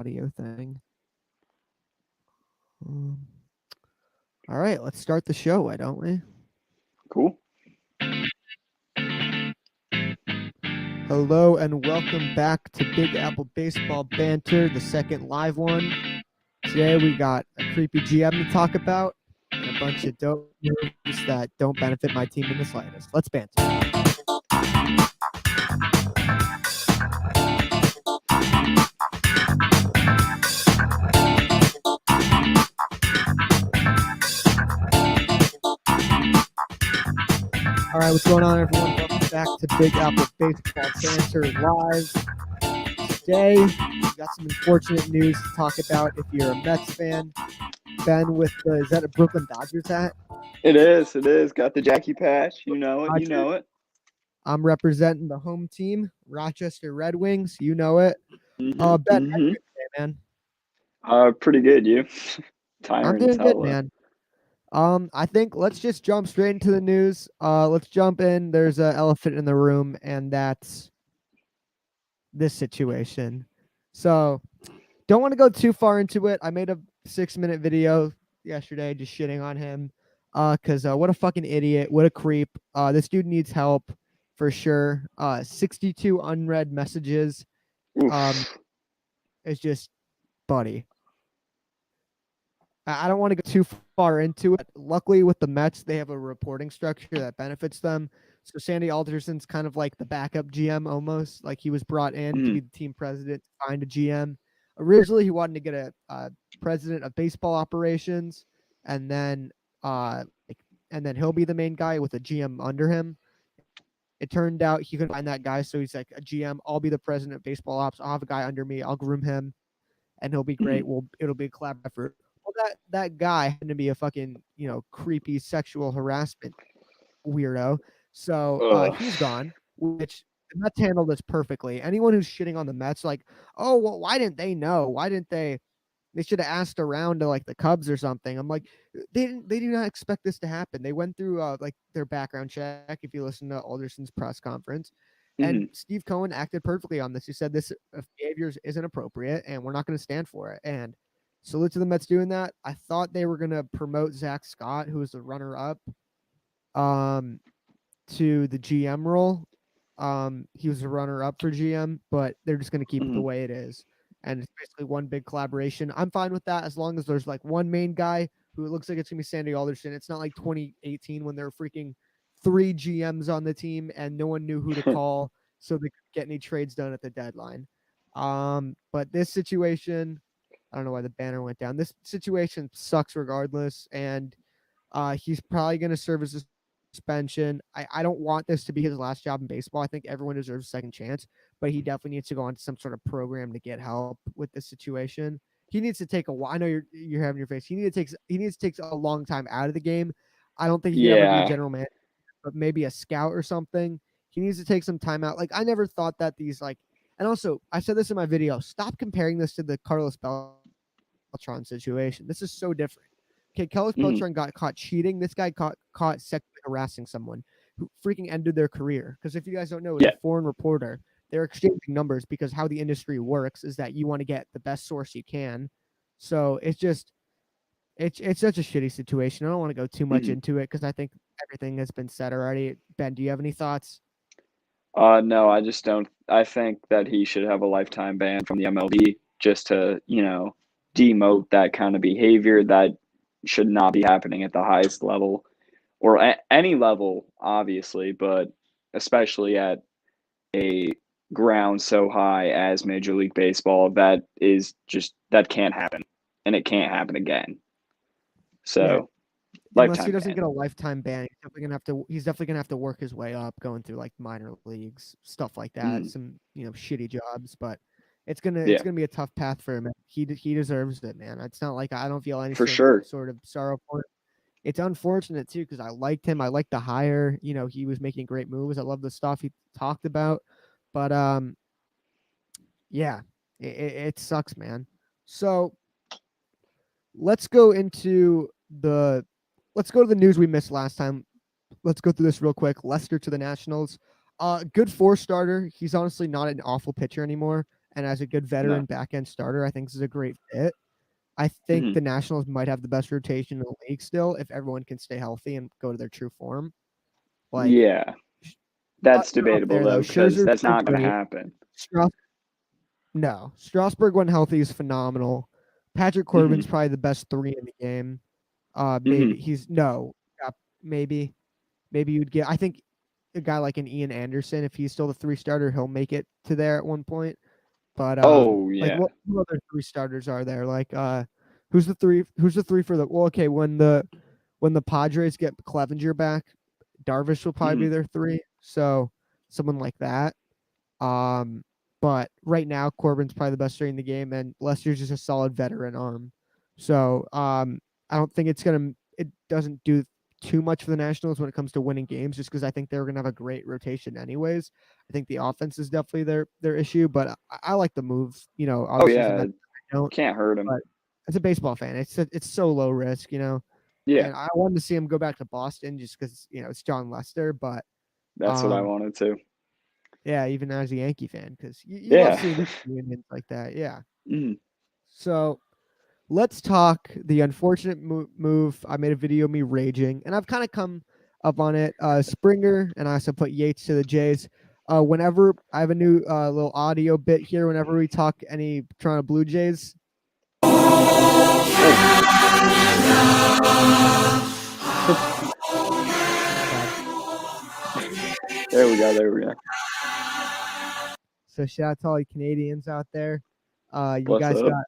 audio thing. All right, let's start the show, why don't we? Cool. Hello and welcome back to Big Apple Baseball Banter, the second live one. Today we got a creepy GM to talk about and a bunch of dope moves that don't benefit my team in the slightest. Let's banter. All right, what's going on, everyone? Welcome back to Big Apple Baseball Banter Live. Today, we got some unfortunate news to talk about if you're a Mets fan. Ben with is that a Brooklyn Dodgers hat? It is. Got the Jackie patch. You know it. I'm representing the home team, Rochester Red Wings. You know it. Ben, how you doing today, man? Pretty good. You? I'm doing good, man. I think let's just jump straight into the news. Let's jump in. There's an elephant in the room, and that's this situation. So, don't want to go too far into it. I made a 6-minute video yesterday just shitting on him. Cause what a fucking idiot, what a creep. This dude needs help for sure. 62 unread messages. It's just, buddy. I don't want to go too far into it. Luckily, with the Mets, they have a reporting structure that benefits them. So Sandy Alderson's kind of like the backup GM almost. Like he was brought in to be the team president to find a GM. Originally, he wanted to get a president of baseball operations, and then he'll be the main guy with a GM under him. It turned out he couldn't find that guy, so he's like a GM. I'll be the president of baseball ops. I'll have a guy under me. I'll groom him, and he'll be great. It'll be a collab effort. Well, that guy happened to be a fucking creepy sexual harassment weirdo. So he's gone, which the Mets handled this perfectly. Anyone who's shitting on the Mets, like, oh well, why didn't they know? Why didn't they? They should have asked around to like the Cubs or something. I'm like, they do not expect this to happen. They went through like their background check. If you listen to Alderson's press conference, and Steve Cohen acted perfectly on this. He said this behavior isn't appropriate, and we're not going to stand for it. And salute to the Mets doing that. I thought they were going to promote Zach Scott, who was the runner-up, to the GM role. He was a runner-up for GM, but they're just going to keep it the way it is. And it's basically one big collaboration. I'm fine with that as long as there's like one main guy who looks like it's going to be Sandy Alderson. It's not like 2018 when there were freaking 3 GMs on the team and no one knew who to call so they could get any trades done at the deadline. But this situation, I don't know why the banner went down. This situation sucks regardless, and he's probably going to serve as a suspension. I don't want this to be his last job in baseball. I think everyone deserves a second chance, but he definitely needs to go on to some sort of program to get help with this situation. He needs to take a while. I know you're having your face. He needs to take a long time out of the game. I don't think he can ever be a general manager, but maybe a scout or something. He needs to take some time out. Like I never thought that these like, and also I said this in my video. Stop comparing this to the Carlos Beltran situation. This is so different. Okay, Carlos Beltran got caught cheating. This guy caught sexually harassing someone who freaking ended their career. Because if you guys don't know, as a foreign reporter, they're exchanging numbers because how the industry works is that you want to get the best source you can. So it's just, it's such a shitty situation. I don't want to go too much into it because I think everything has been said already. Ben, do you have any thoughts? No, I just don't. I think that he should have a lifetime ban from the MLB just to, demote that kind of behavior that should not be happening at the highest level or at any level, obviously, but especially at a ground so high as Major League Baseball, that can't happen, and it can't happen again. So, unless he doesn't get a lifetime ban, he's definitely gonna have to work his way up, going through like minor leagues, stuff like that, some shitty jobs, but it's gonna be a tough path for him. He deserves it, man. It's not like I don't feel any sort of sorrow for it. It's unfortunate too because I liked him. I liked the hire. He was making great moves. I love the stuff he talked about, but yeah, it sucks, man. So let's go to the news we missed last time. Let's go through this real quick. Lester to the Nationals. Good 4-starter. He's honestly not an awful pitcher anymore. and as a good veteran back end starter, I think this is a great fit. I think Mhm. the Nationals might have the best rotation in the league still if everyone can stay healthy and go to their true form. Like, Yeah, that's they're up debatable there though. though because Scherzer's that's still not going to great. happen. No, Strasburg when healthy is phenomenal. Patrick Hmm. Corbin's probably the best 3 in the game. Hmm. Maybe he's no, maybe you'd get. I think a guy like an Ian Anderson, if he's still the 3 starter, he'll make it to there at one point. But Oh like yeah. what other 3 starters are there? Like who's the 3? Who's the 3 for the? Well, okay, when the Padres get Clevenger back, Darvish will probably Hmm. be their 3. So someone like that. Um, but right now Corbin's probably the best 3 in the game, and Lester's just a solid veteran arm. So I don't think it doesn't do too much for the Nationals when it comes to winning games, just because I think they're gonna have a great rotation anyways. I think the offense is definitely their issue, but I like the move. Oh Obviously as a yeah. Mets fan, I don't, Can't hurt him. but as a baseball fan, it's so low risk. Yeah, And I wanted to see him go back to Boston just because it's John Lester, but that's what I um, wanted to. yeah, even as a Yankee fan, because you love Yeah. seeing these reunions like that. Yeah. Mhm. So let's talk the unfortunate move. I made a video of me raging, and I've kind of come up on it. Springer, and I also put Yates to the Jays. Whenever I have a new little audio bit here, whenever we talk any Toronto Blue Jays. Oh, there we go. There we go. So shout out to all you Canadians out there. You What's guys up? got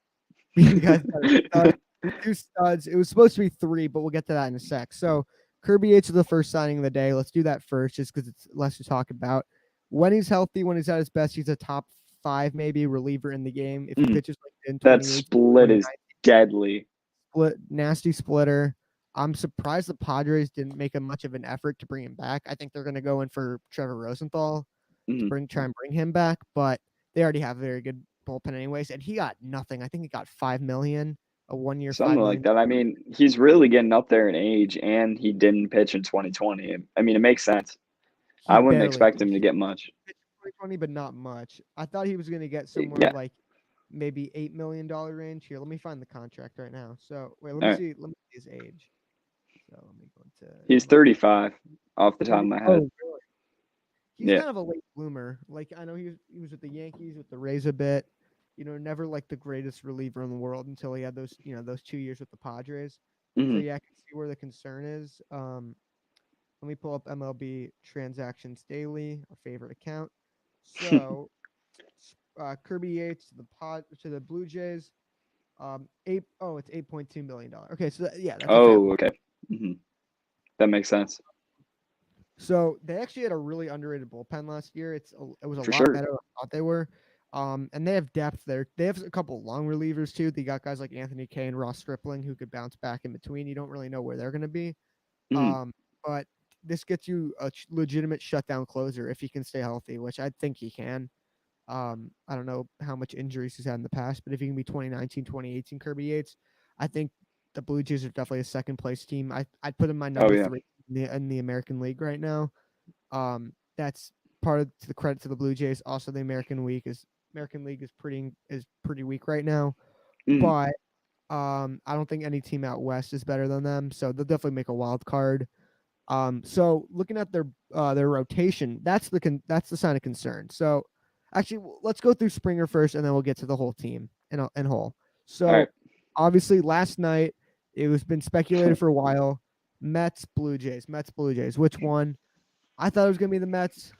you guys got a stud, 2 studs. It was supposed to be 3, but we'll get to that in a sec. So Kirby Eights is the first signing of the day. Let's do that first, just because it's less to talk about. When he's healthy, when he's at his best, he's a top 5 maybe reliever in the game. If he Mhm. pitches like in That 2018, split is deadly. nasty splitter. I'm surprised the Padres didn't make much of an effort to bring him back. I think they're going to go in for Trevor Rosenthal to Mhm. try and bring him back, but they already have a very good bullpen anyways. And he got nothing. I think he got 5 million, a 1 year, Something like 5 million. that. I mean, he's really getting up there in age, and he didn't pitch in 2020. I mean, it makes sense. He I wouldn't barely expect him to get much. pitched 2020, but not much. I thought he was going to get somewhere Yeah. like maybe $8 million range. Here, let me find the contract right now. So wait, All right. let me see his age. So let me go into He's 35 off the top 30. of my head. Oh, really? He's Yeah. kind of a late bloomer. Like I know he was with the Yankees, with the Rays a bit. Never like the greatest reliever in the world until he had those 2 years with the Padres. So Hmm. yeah, I can see where the concern is. Let me pull up MLB transactions daily, our favorite account. So Kirby Yates to the Blue Jays. It's $8.2 million. Okay, so yeah, that's a fair Oh, point. okay. Hmm. That makes sense So they actually had a really underrated bullpen last year. It was a for lot sure. better than I thought they were. And they have depth there. They have a couple long relievers too. They got guys like Anthony Kay and Ross Stripling who could bounce back in between. You don't really know where they're going to be. Hmm. But this gets you a legitimate shutdown closer if he can stay healthy, which I think he can. I don't know how much injuries he's had in the past, but if he can be 2019, 2018 Kirby Yates, I think the Blue Jays are definitely a second place team. I'd put him my Oh number yeah. 3 in the American League right now. That's part of to the credit to the Blue Jays. Also, the American League is pretty weak right now, Hmm. but I don't think any team out west is better than them. So they'll definitely make a wild card. So looking at their rotation, that's the sign of concern. So actually, let's go through Springer first, and then we'll get to the whole team in whole. All right. So obviously, last night it was been speculated for a while. Mets, Blue Jays, Mets, Blue Jays. Which one? I thought it was gonna be the Mets.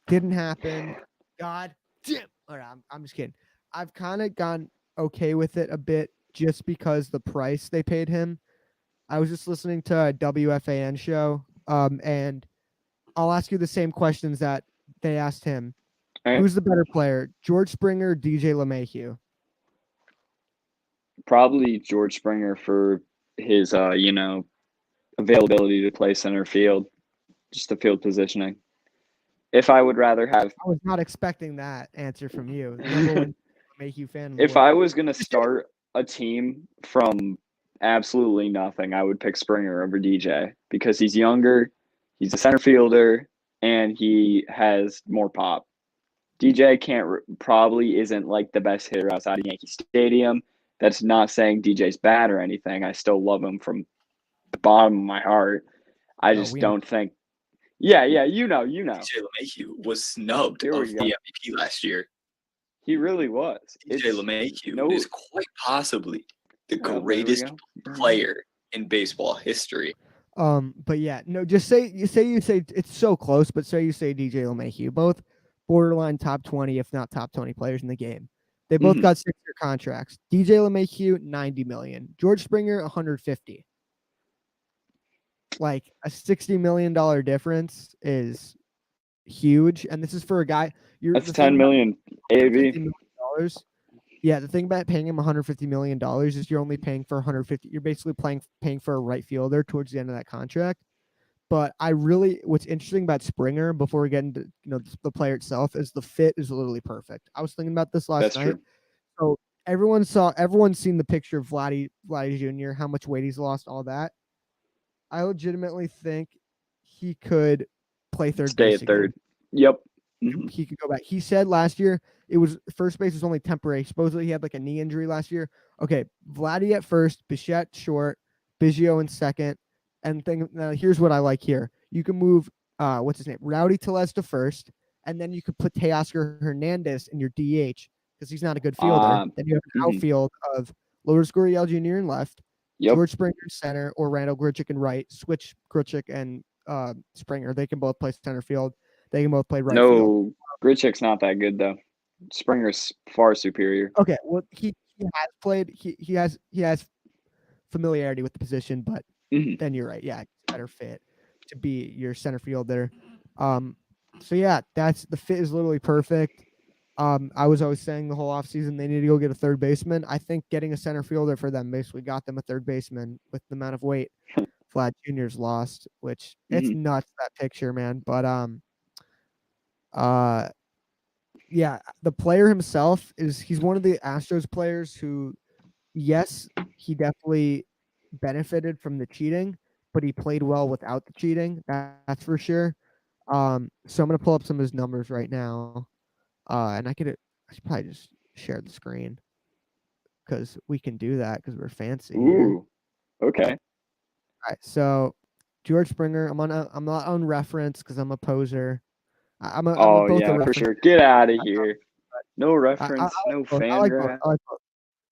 Didn't happen. God damn. All right, I'm just kidding. I've kind of gone okay with it a bit just because the price they paid him. I was just listening to a WFAN show, and I'll ask you the same questions that they asked him. All right. Who's the better player, George Springer or DJ LeMahieu? Probably George Springer for his availability to play center field, just the field positioning. If I would rather have I was not expecting that answer from you. Number one LeMahieu fan in the if world. I was going to start a team from absolutely nothing, I would pick Springer over DJ because he's younger, he's a center fielder, and he has more pop. DJ probably isn't like the best hitter outside of Yankee Stadium. That's not saying DJ's bad or anything. I still love him from the bottom of my heart. I just we know. don't think. Yeah, you know. DJ LeMahieu was snubbed Here we of go. the MVP last year. He really was. DJ LeMahieu is quite possibly the greatest player in baseball history. But yeah, no, just say it's so close, but say you say DJ LeMahieu, both borderline top 20, if not top 20 players in the game. They both got 6-year contracts. DJ LeMahieu, $90 million. George Springer, $150. Like a $60 million difference is huge, and this is for a guy. That's $10 million AAV. Yeah, the thing about paying him $150 million is you're only paying for 150. You're basically paying for a right fielder towards the end of that contract. But what's interesting about Springer, before we get into the player itself, is the fit is literally perfect. I was thinking about this last night. True. So everyone's seen the picture of Vladdy Jr., how much weight he's lost, all that. I legitimately think he could play third base. Stay at third. Yep. He could go back. He said last year first base was only temporary. Supposedly he had like a knee injury last year. Okay, Vladdy at first, Bichette short, Biggio in second, and now here's what I like here. You can move what's his name, Rowdy Tellez to first, and then you could put Teoscar Hernandez in your DH because he's not a good fielder. Then you have an outfield of Lourdes Gurriel Jr. in left, George Springer in center, or Randall Grichuk in right. Switch Grichuk and Springer. They can both play center field. They can both play right field. No, Grichuk's not that good though. Springer's far superior. Okay, well he has played. He has familiarity with the position, but then you're right. Yeah, better fit to be your center fielder. So yeah, the fit is literally perfect. I was always saying the whole offseason they need to go get a third baseman. I think getting a center fielder for them basically got them a third baseman with the amount of weight Vlad Jr.'s lost, which it's nuts, that picture, man. But yeah, the player himself he's one of the Astros players who, yes, he definitely benefited from the cheating, but he played well without the cheating. That's for sure. So I'm gonna pull up some of his numbers right now, and I should probably just share the screen because we can do that because we're fancy. Ooh, okay. All right, so George Springer, I'm not on reference because I'm a poser. For sure. Get out of here. No reference, no fan graph.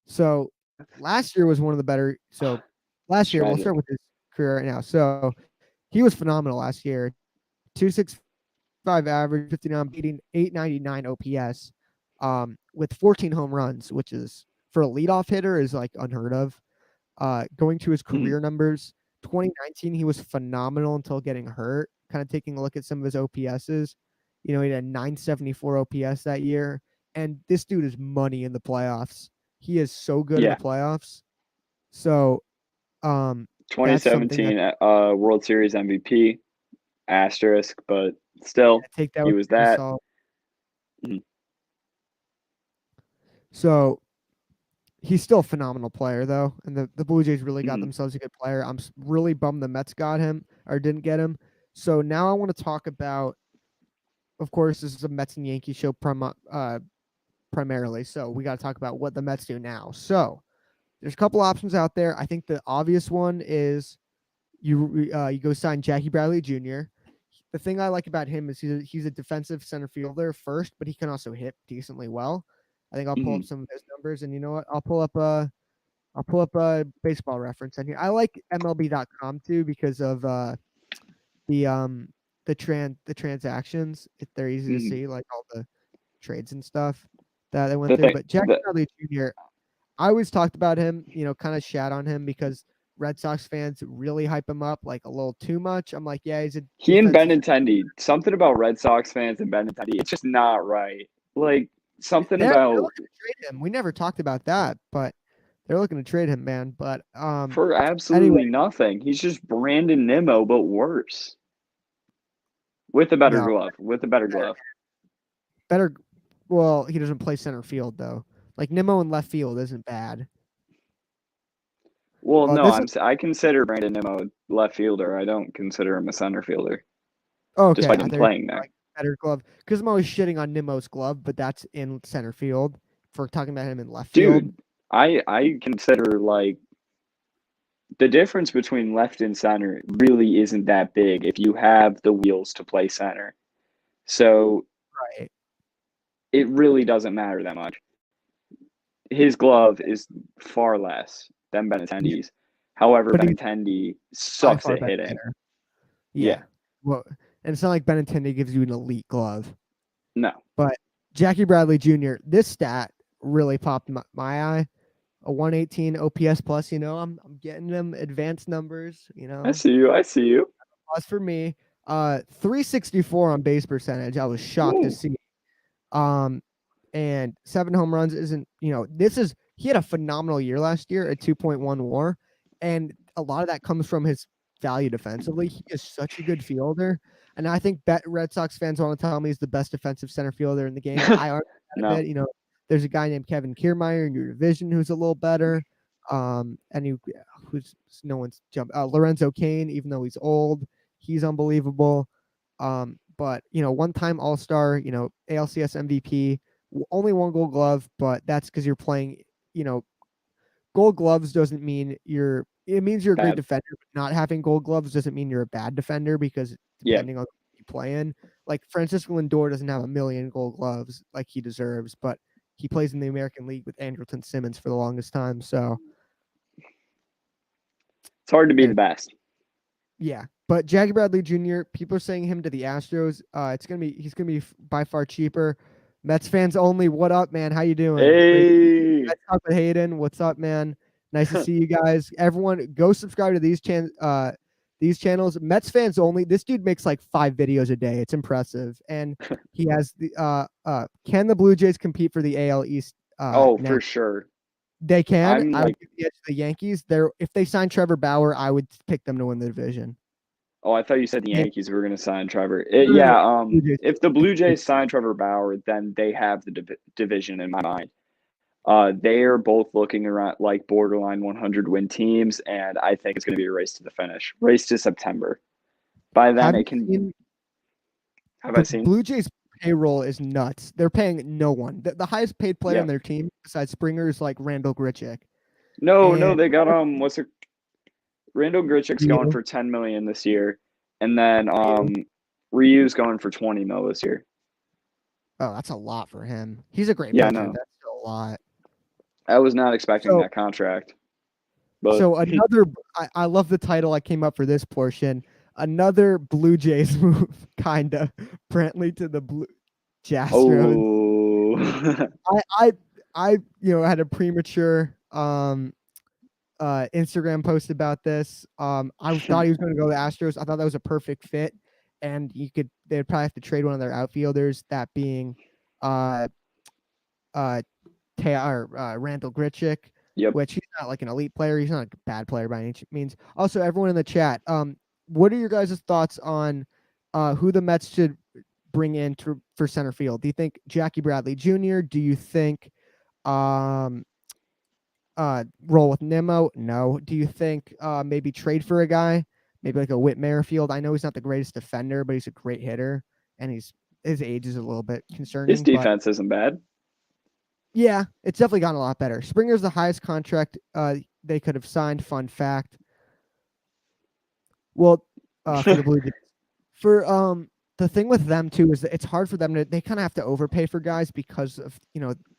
So last year was one of the better. So last year, we'll start with his career right now. So he was phenomenal last year. 265 average, 59 beating, 899 OPS, with 14 home runs, which is for a leadoff hitter is like unheard of. Going to his career numbers, 2019 he was phenomenal until getting hurt. Kind of taking a look at some of his OPSs. He had 974 OPS that year, and this dude is money in the playoffs. He is so good in the playoffs. So, 2017 World Series MVP, asterisk, but still, he was that. So, he's still a phenomenal player, though, and the Blue Jays really got themselves a good player. I'm really bummed the Mets got him or didn't get him. So now I want to talk about. Of course, this is a Mets and Yankees show primarily, so we got to talk about what the Mets do now. So there's a couple options out there. I think the obvious one is you go sign Jackie Bradley Jr. The thing I like about him is he's a defensive center fielder first, but he can also hit decently well. I think I'll pull up some of his numbers, and you know what? I'll pull up a baseball reference on here. I like MLB.com too because of the transactions. They're easy to see, like all the trades and stuff that they went through. But Jack Bradley Jr., I always talked about him, kind of shat on him because Red Sox fans really hype him up like a little too much. I'm like, yeah, he and Benintendi. Something about Red Sox fans and Benintendi. It's just not right. Like something about trade him. We never talked about that, but they're looking to trade him, man. But for absolutely nothing. He's just Brandon Nimmo, but worse. With a better glove. Well, he doesn't play center field though. Like Nimmo in left field isn't bad. Well, no, I consider Brandon Nimmo a left fielder. I don't consider him a center fielder. Okay, despite him playing there. better glove because I'm always shitting on Nimmo's glove, but that's in center field. For talking about him in left field, Dude, I consider like the difference between left and center really isn't that big if you have the wheels to play center. So right? it really doesn't matter that much. His glove is far less than Benintendi's. However, But he's Benintendi by sucks far at better hitting. hitter. Yeah. Yeah. Well, and it's not like Benintendi gives you an elite glove. No. But Jackie Bradley Jr., this stat really popped my eye. A 118 OPS plus, I'm getting them advanced numbers, I see you. Plus for me. 364 on base percentage. I was shocked to Ooh. see. And 7 home runs isn't, he had a phenomenal year last year at 2.1 WAR, and a lot of that comes from his value defensively. He is such a good fielder, and I think Red Sox fans want to tell me he's the best defensive center fielder in the game. I argue that No. a bit. There's a guy named Kevin Kiermaier in your division who's a little better. Who's no one's jumped. Lorenzo Cain, even though he's old, he's unbelievable. But one-time All-Star, ALCS MVP, only 1 Gold Glove, but that's because you're playing. Gold Gloves doesn't mean it means you're a great Bad. defender. But not having Gold Gloves doesn't mean you're a bad defender because depending on who you play in, like Francisco Lindor doesn't have a million Gold Gloves like he deserves, but he plays in the American League with Andrelton Simmons for the longest time. So it's hard to be the best. Yeah, but Jackie Bradley Jr., people are saying him to the Astros. He's gonna be by far cheaper. Mets fans only. What up, man? How you doing? Hey. Let's talk with Hayden. What's up, man? Nice to see you guys. Everyone, go subscribe to these channels. Mets fans only. This dude makes like 5 videos a day. It's impressive, and he has the can the Blue Jays compete for the AL East? Oh, for sure. They can. I I'm would give the edge to the Yankees. If they sign Trevor Bauer, I would pick them to win the division. Oh, I thought you said the Yankees were going to sign Trevor. No. If the Blue Jays sign Trevor Bauer, then they have the division in my mind. They are both looking around like borderline 100 win teams, and I think it's going to be a race to the finish, race to September. By then, Have I seen? Blue Jays payroll is nuts. They're paying no one. The highest paid player on their team besides Springer is like Randall Grichuk. No, they got Randall Grichuk's going for $10 million this year, and then Ryu's going for $20 million this year. Oh, that's a lot for him. He's a great pitcher. No. That's still a lot. I was not expecting that contract. But so another, I love the title I came up for this portion. Another Blue Jays move, kinda. Brantley to the Blue Astros. Oh. I had a premature Instagram post about this. I thought he was going to go to the Astros. I thought that was a perfect fit, and they'd probably have to trade one of their outfielders, that being Randall Grichuk. Yep. Which he's not like an elite player. He's not a bad player by any means. Also, everyone in the chat, what are your guys' thoughts on who the Mets should bring in for center field? Do you think Jackie Bradley Jr.? Do you think roll with Nimmo? No. Do you think maybe trade for a guy? Maybe like a Whit Merrifield? I know he's not the greatest defender, but he's a great hitter, and his age is a little bit concerning. His defense isn't bad. Yeah, it's definitely gotten a lot better. Springer's the highest contract they could have signed. Fun fact. Well, for the Blue Jays. For the thing with them too is that it's hard for them they kind of have to overpay for guys because of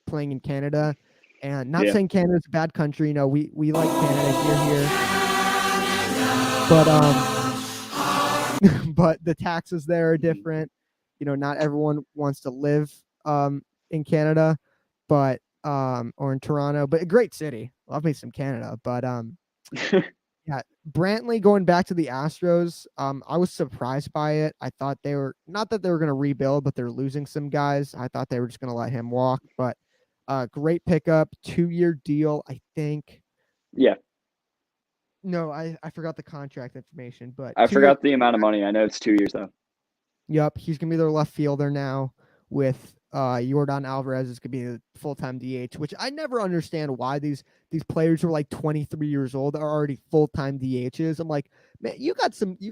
playing in Canada, and not saying Canada's a bad country. We like Canada here, but the taxes there are different. Not everyone wants to live in Canada, but or in Toronto, but a great city. Love me some Canada, but yeah, Brantley going back to the Astros. I was surprised by it. I thought they were not that they were going to rebuild, but they're losing some guys. I thought they were just going to let him walk, but great pickup, 2-year deal, I think. Yeah. No, I forgot the contract information, but I forgot the amount of money. I know it's 2 years though. Yep, he's gonna be their left fielder now with Yordan Alvarez is going to be a full-time DH, which I never understand why these players who are like 23 years old are already full-time DHs. I'm like, man, you got some. He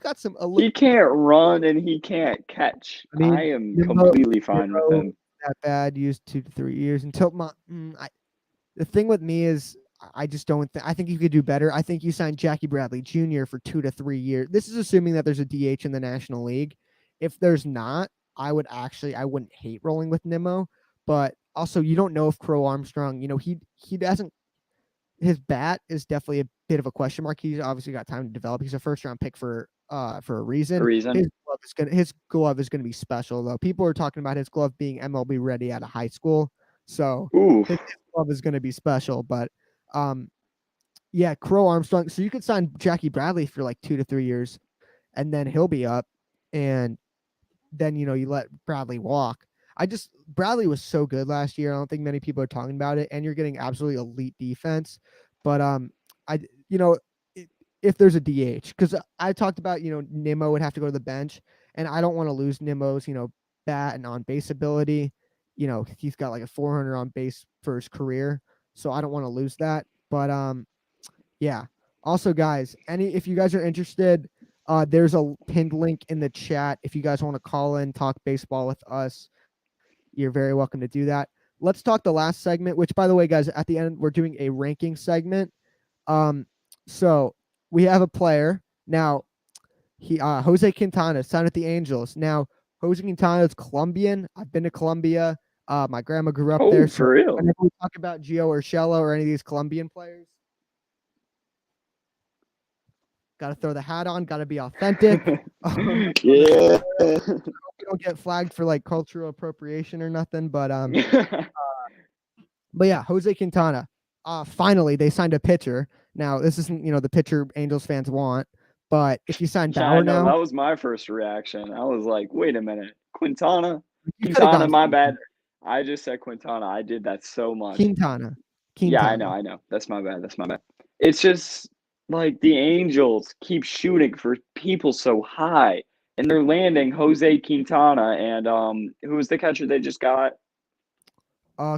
can't run and he can't catch. I mean, I am completely fine with him. That bad, used 2 to 3 years until the thing with me is I just don't think. I think you could do better. I think you signed Jackie Bradley Jr. for 2 to 3 years. This is assuming that there's a DH in the National League. If there's not, I wouldn't hate rolling with Nimmo, but also you don't know if Crow Armstrong, he doesn't. His bat is definitely a bit of a question mark. He's obviously got time to develop. He's a first-round pick for a reason. His glove is gonna be special though. People are talking about his glove being MLB ready out of high school, so his glove is gonna be special. But yeah, Crow Armstrong. So you could sign Jackie Bradley for like 2 to 3 years, and then he'll be up, and then you let Bradley walk. Bradley was so good last year. I don't think many people are talking about it, and you're getting absolutely elite defense. But if there's a DH, because I talked about Nimmo would have to go to the bench, and I don't want to lose Nimmo's bat and on base ability. He's got like a 400 on base for his career, so I don't want to lose that. But yeah. Also, guys, if you guys are interested, there's a pinned link in the chat. If you guys want to call in, talk baseball with us, you're very welcome to do that. Let's talk the last segment, which, by the way, guys, at the end, we're doing a ranking segment. So we have a player. Now, Jose Quintana signed with the Angels. Now, Jose Quintana is Colombian. I've been to Colombia. My grandma grew up there. For real? Whenever we talk about Gio Urshela or any of these Colombian players, got to throw the hat on. Got to be authentic. Yeah. We don't get flagged for like cultural appropriation or nothing, but yeah, Jose Quintana. Finally, they signed a pitcher. Now, this isn't the pitcher Angels fans want, but if you sign Bauer now, that was my first reaction. I was like, wait a minute, Quintana, my bad. I just said Quintana. I did that so much. Quintana. Yeah, I know. That's my bad. It's just like the Angels keep shooting for people so high, and they're landing Jose Quintana and who was the catcher they just got?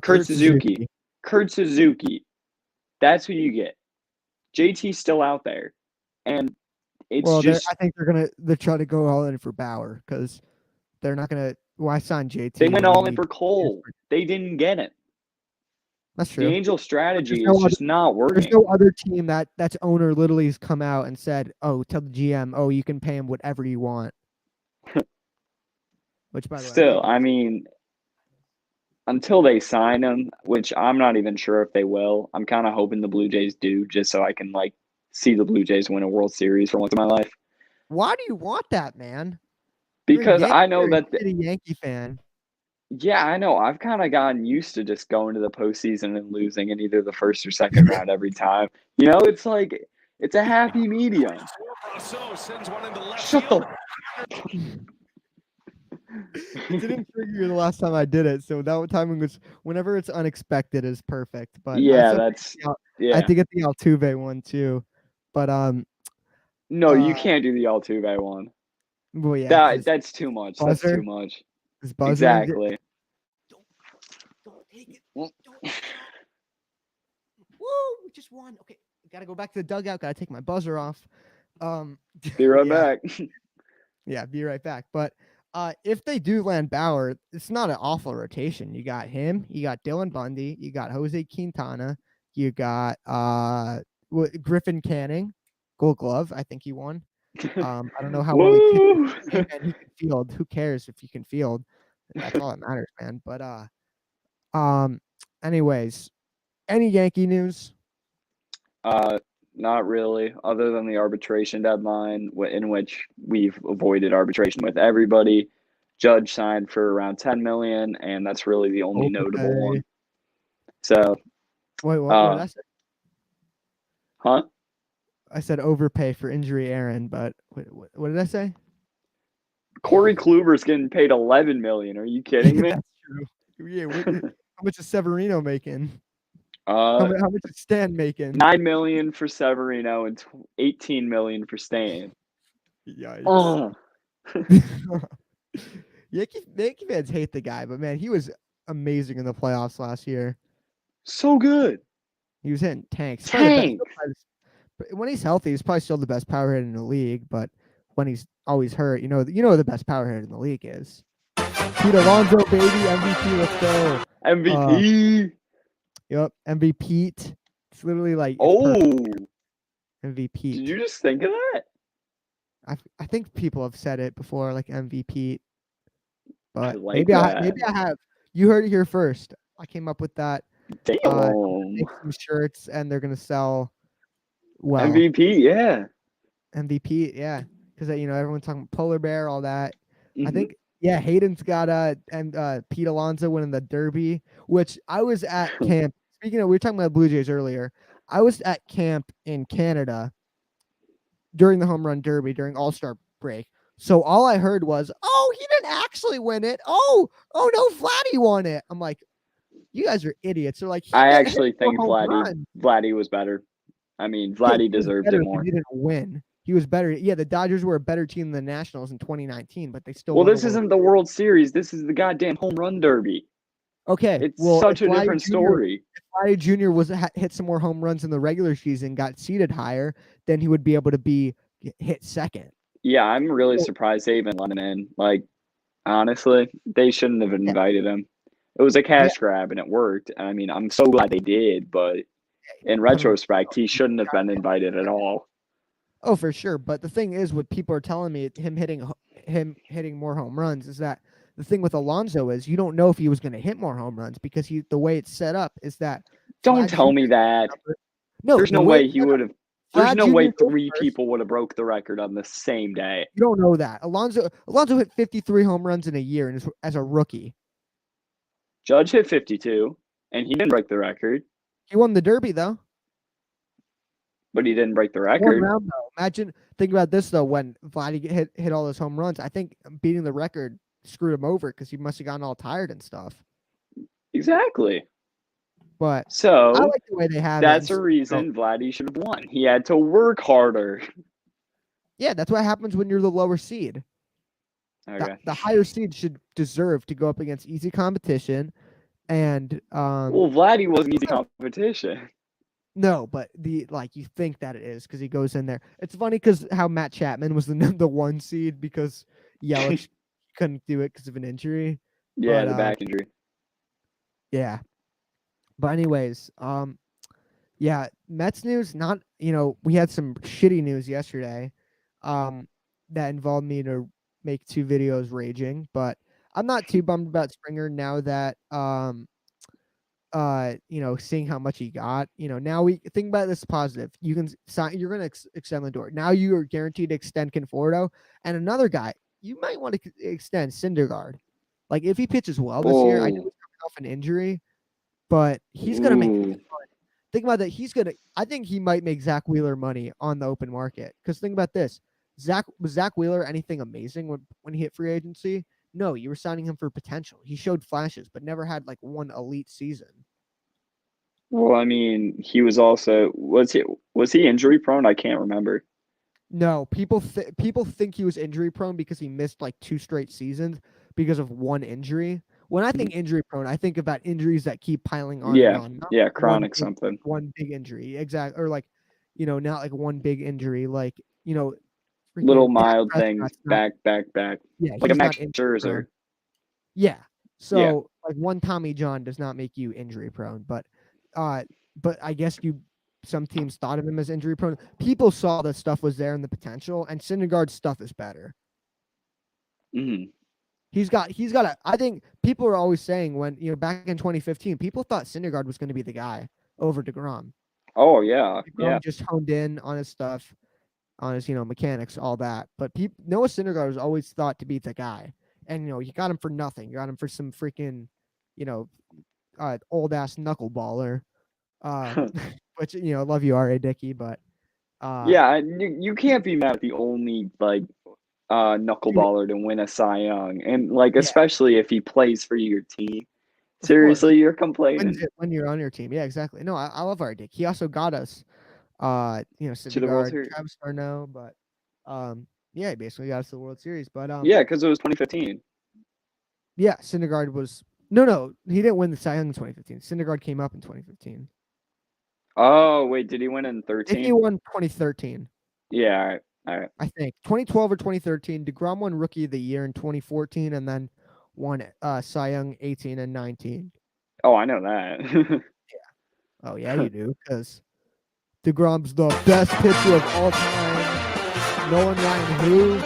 Kurt Suzuki. Kurt Suzuki. That's who you get. JT's still out there, and it's I think they're trying to go all in for Bauer because they're not gonna. Why sign JT? They went all in for Cole. They didn't get it. That's true. The Angel strategy is just not working. There's no other team that's owner literally has come out and said, "Oh, tell the GM, oh, you can pay him whatever you want." Which, by the way, still, I mean, until they sign him, which I'm not even sure if they will. I'm kind of hoping the Blue Jays do, just so I can see the Blue Jays win a World Series for once in my life. Why do you want that, man? Because I know that you're a Yankee fan. Yeah, I know. I've kind of gotten used to just going to the postseason and losing in either the first or second round every time. It's like it's a happy medium. Shut the. It didn't trigger you the last time I did it, so that timing was whenever it's unexpected is perfect. But yeah, I did get the Altuve one too, but no, you can't do the Altuve one. Well, yeah, that's too much. That's too much. Exactly. Don't take it. Don't. Woo! We just won. Okay, gotta go back to the dugout. Gotta take my buzzer off. Be right back. Yeah, be right back. But if they do land Bauer, it's not an awful rotation. You got him. You got Dylan Bundy. You got Jose Quintana. You got Griffin Canning, Gold Glove. I think he won. I don't know how well he can field. Who cares if you can field? That's all that matters, man. But anyways, any Yankee news? Not really, other than the arbitration deadline, in which we've avoided arbitration with everybody. Judge signed for around $10 million, and that's really the only notable one. So, wait, what did I say? Huh? I said overpay for injury Aaron, but what did I say? Corey Kluber's getting paid $11 million. Are you kidding me? That's true. Yeah, how much is Severino making? How much is Stan making? $9 million for Severino and $18 million for Stan. Yikes. Yankee fans hate the guy, but man, he was amazing in the playoffs last year. So good. He was hitting tanks. Tank. When he's healthy, he's probably still the best power hitter in the league. But when he's always hurt, you know who the best power hitter in the league is. Pete Alonso, baby, MVP. Let's go. MVP. Yep, MVP. It's literally like MVP. Did you just think of that? I think people have said it before, like MVP. But like maybe I have. You heard it here first. I came up with that. Damn. Make some shirts and they're gonna sell. Well, MVP, yeah. MVP, yeah, because everyone's talking about polar bear, all that. Mm-hmm. I think Hayden's got and Pete Alonso winning the Derby, which I was at camp. Speaking of, we were talking about Blue Jays earlier. I was at camp in Canada during the home run derby during All-Star break. So all I heard was, "Oh, he didn't actually win it. Oh no, Vladdy won it." I'm like, "You guys are idiots." They're like, I actually think Vladdy was better. I mean, Vladdy deserved it more. He didn't win. He was better. Yeah, the Dodgers were a better team than the Nationals in 2019, but they still. Well, this isn't the World Series. This is the goddamn home run derby. Okay, it's such a different story. If Vladdy Jr. hit some more home runs in the regular season, got seeded higher, then he would be able to be hit second. Yeah, I'm really surprised they even let him in. Like, honestly, they shouldn't have invited him. It was a cash grab, and it worked. I mean, I'm so glad they did, but in retrospect, he shouldn't have been invited at all. Oh, for sure. But the thing is, what people are telling me, him hitting more home runs, is that the thing with Alonso is you don't know if he was going to hit more home runs because the way it's set up is that. Don't tell me that. No, there's no way he would have. There's no way three people would have broke the record on the same day. You don't know that. Alonso hit 53 home runs in a year as a rookie. Judge hit 52, and he didn't break the record. He won the Derby, though. But he didn't break the record. One round, though. Think about this, though. When Vladdy hit all those home runs, I think beating the record screwed him over because he must have gotten all tired and stuff. Exactly. But I like the way they have that's a reason Vladdy should have won. He had to work harder. Yeah, that's what happens when you're the lower seed. Okay. The higher seed should deserve to go up against easy competition. And well, Vladdy wasn't easy competition. No, but you think that it is because he goes in there. It's funny because how Matt Chapman was the 1 seed because Yelich couldn't do it because of an injury. Yeah, the back injury. Yeah. But anyways, yeah, Mets news, we had some shitty news yesterday that involved me to make 2 videos raging, but I'm not too bummed about Springer now that seeing how much he got. Now we think about this positive. You can sign, you're going to extend Lindor. Now you are guaranteed to extend Conforto, and another guy you might want to extend Syndergaard. Like if he pitches well this year, I know he's coming off an injury, but he's going to make money. Think about that. I think he might make Zach Wheeler money on the open market. Because think about this. Was Zach Wheeler anything amazing when he hit free agency? No, you were signing him for potential. He showed flashes, but never had like one elite season. Well, I mean, he was also was he injury prone? I can't remember. No, people think he was injury prone because he missed like 2 straight seasons because of one injury. When I think injury prone, I think about injuries that keep piling on. Yeah, and on. Yeah, chronic something. One big injury, exactly, or like, not like one big injury, like little mild things, back. Yeah, like a Max Scherzer. Yeah, so like one Tommy John does not make you injury prone, but I guess some teams thought of him as injury prone. People saw the stuff was there and the potential, and Syndergaard's stuff is better. Mm-hmm. He's got I think people are always saying when, back in 2015, people thought Syndergaard was going to be the guy over DeGrom. Oh, yeah. DeGrom just honed in on his stuff, on his, mechanics, all that. But Noah Syndergaard was always thought to be the guy. And, you got him for nothing. You got him for some freaking, old-ass knuckleballer. Which, love you, R.A. Dickey, but... yeah, you can't be mad at the only, knuckleballer to win a Cy Young, and especially if he plays for your team. Seriously, you're complaining when you're on your team. Yeah, exactly. No, I love our Dick. He also got us, Syndergaard, Travis Arno, but he basically got us to the World Series. But yeah, because it was 2015. Yeah, Syndergaard was No, he didn't win the Cy Young in 2015. Syndergaard came up in 2015. Oh, wait, did he win in I think he 13? won 2013. Yeah, all right. I think 2012 or 2013. DeGrom won Rookie of the Year in 2014, and then won Cy Young 18 and 19. Oh, I know that. Oh yeah, you do, because DeGrom's the best pitcher of all time. Nolan Ryan, who?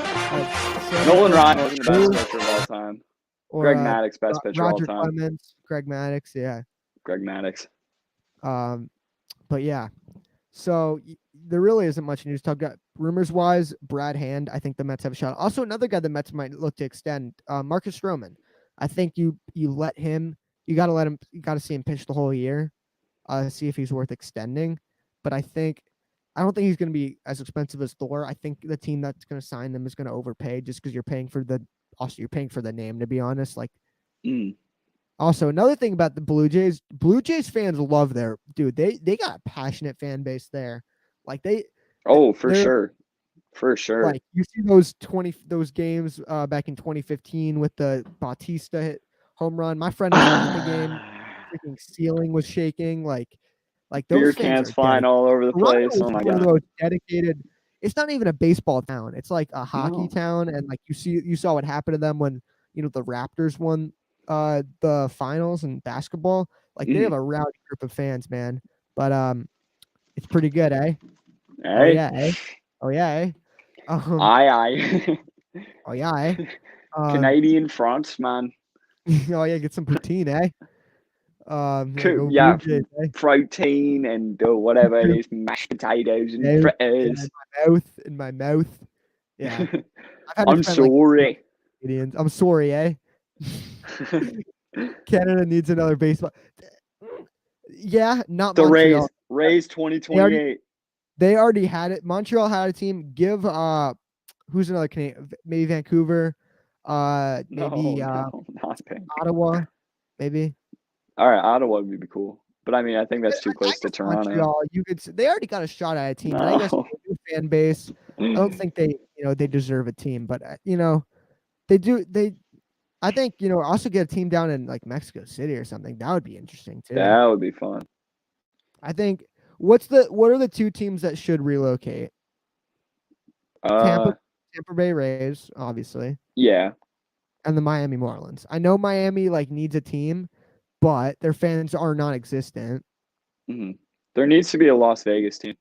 Nolan Ryan wasn't the best pitcher of all time. Or Greg Maddux, best pitcher Roger of all time. Clemens, Greg Maddux, yeah. Greg Maddux. But yeah, so there really isn't much news. Talk got rumors wise. Brad Hand, I think the Mets have a shot. Also, another guy the Mets might look to extend, Marcus Stroman. I think you let him. You got to let him. You got to see him pitch the whole year. See if he's worth extending. But I don't think he's going to be as expensive as Thor. I think the team that's going to sign them is going to overpay just because you're paying for the name. To be honest, like. Also, another thing about the Blue Jays fans love their dude. They got a passionate fan base there. Like For sure. Like you see those games back in 2015 with the Bautista hit home run. My friend was at the game. Freaking ceiling was shaking. Like those beer fans cans flying all over the place. Oh my god! Dedicated. It's not even a baseball town. It's like a hockey town, and like you saw what happened to them when the Raptors won the finals in basketball. Like they have a rowdy group of fans, man. But it's pretty good, eh? Hey. Oh yeah, eh? Aye. Oh yeah, eh? Canadian France, man. Oh yeah, get some poutine, eh? Protein and whatever it is, mashed potatoes and fritters. In my mouth. Yeah. I'm sorry. I'm sorry, eh? Canada needs another baseball. Yeah, not the Montreal. Rays 2028. They already had it. Montreal had a team. Give who's another Canadian? Maybe Vancouver. Maybe Ottawa. Maybe. All right, Ottawa would be cool, but I mean, I think that's too close to Toronto. Montreal, they already got a shot at a team. But I guess new fan base. I don't think they deserve a team, but they do. I think also get a team down in like Mexico City or something. That would be interesting too. That would be fun. I think. What are the two teams that should relocate? Tampa Bay Rays, obviously. Yeah. And the Miami Marlins. I know Miami needs a team, but their fans are non-existent. Mm-hmm. There needs to be a Las Vegas team,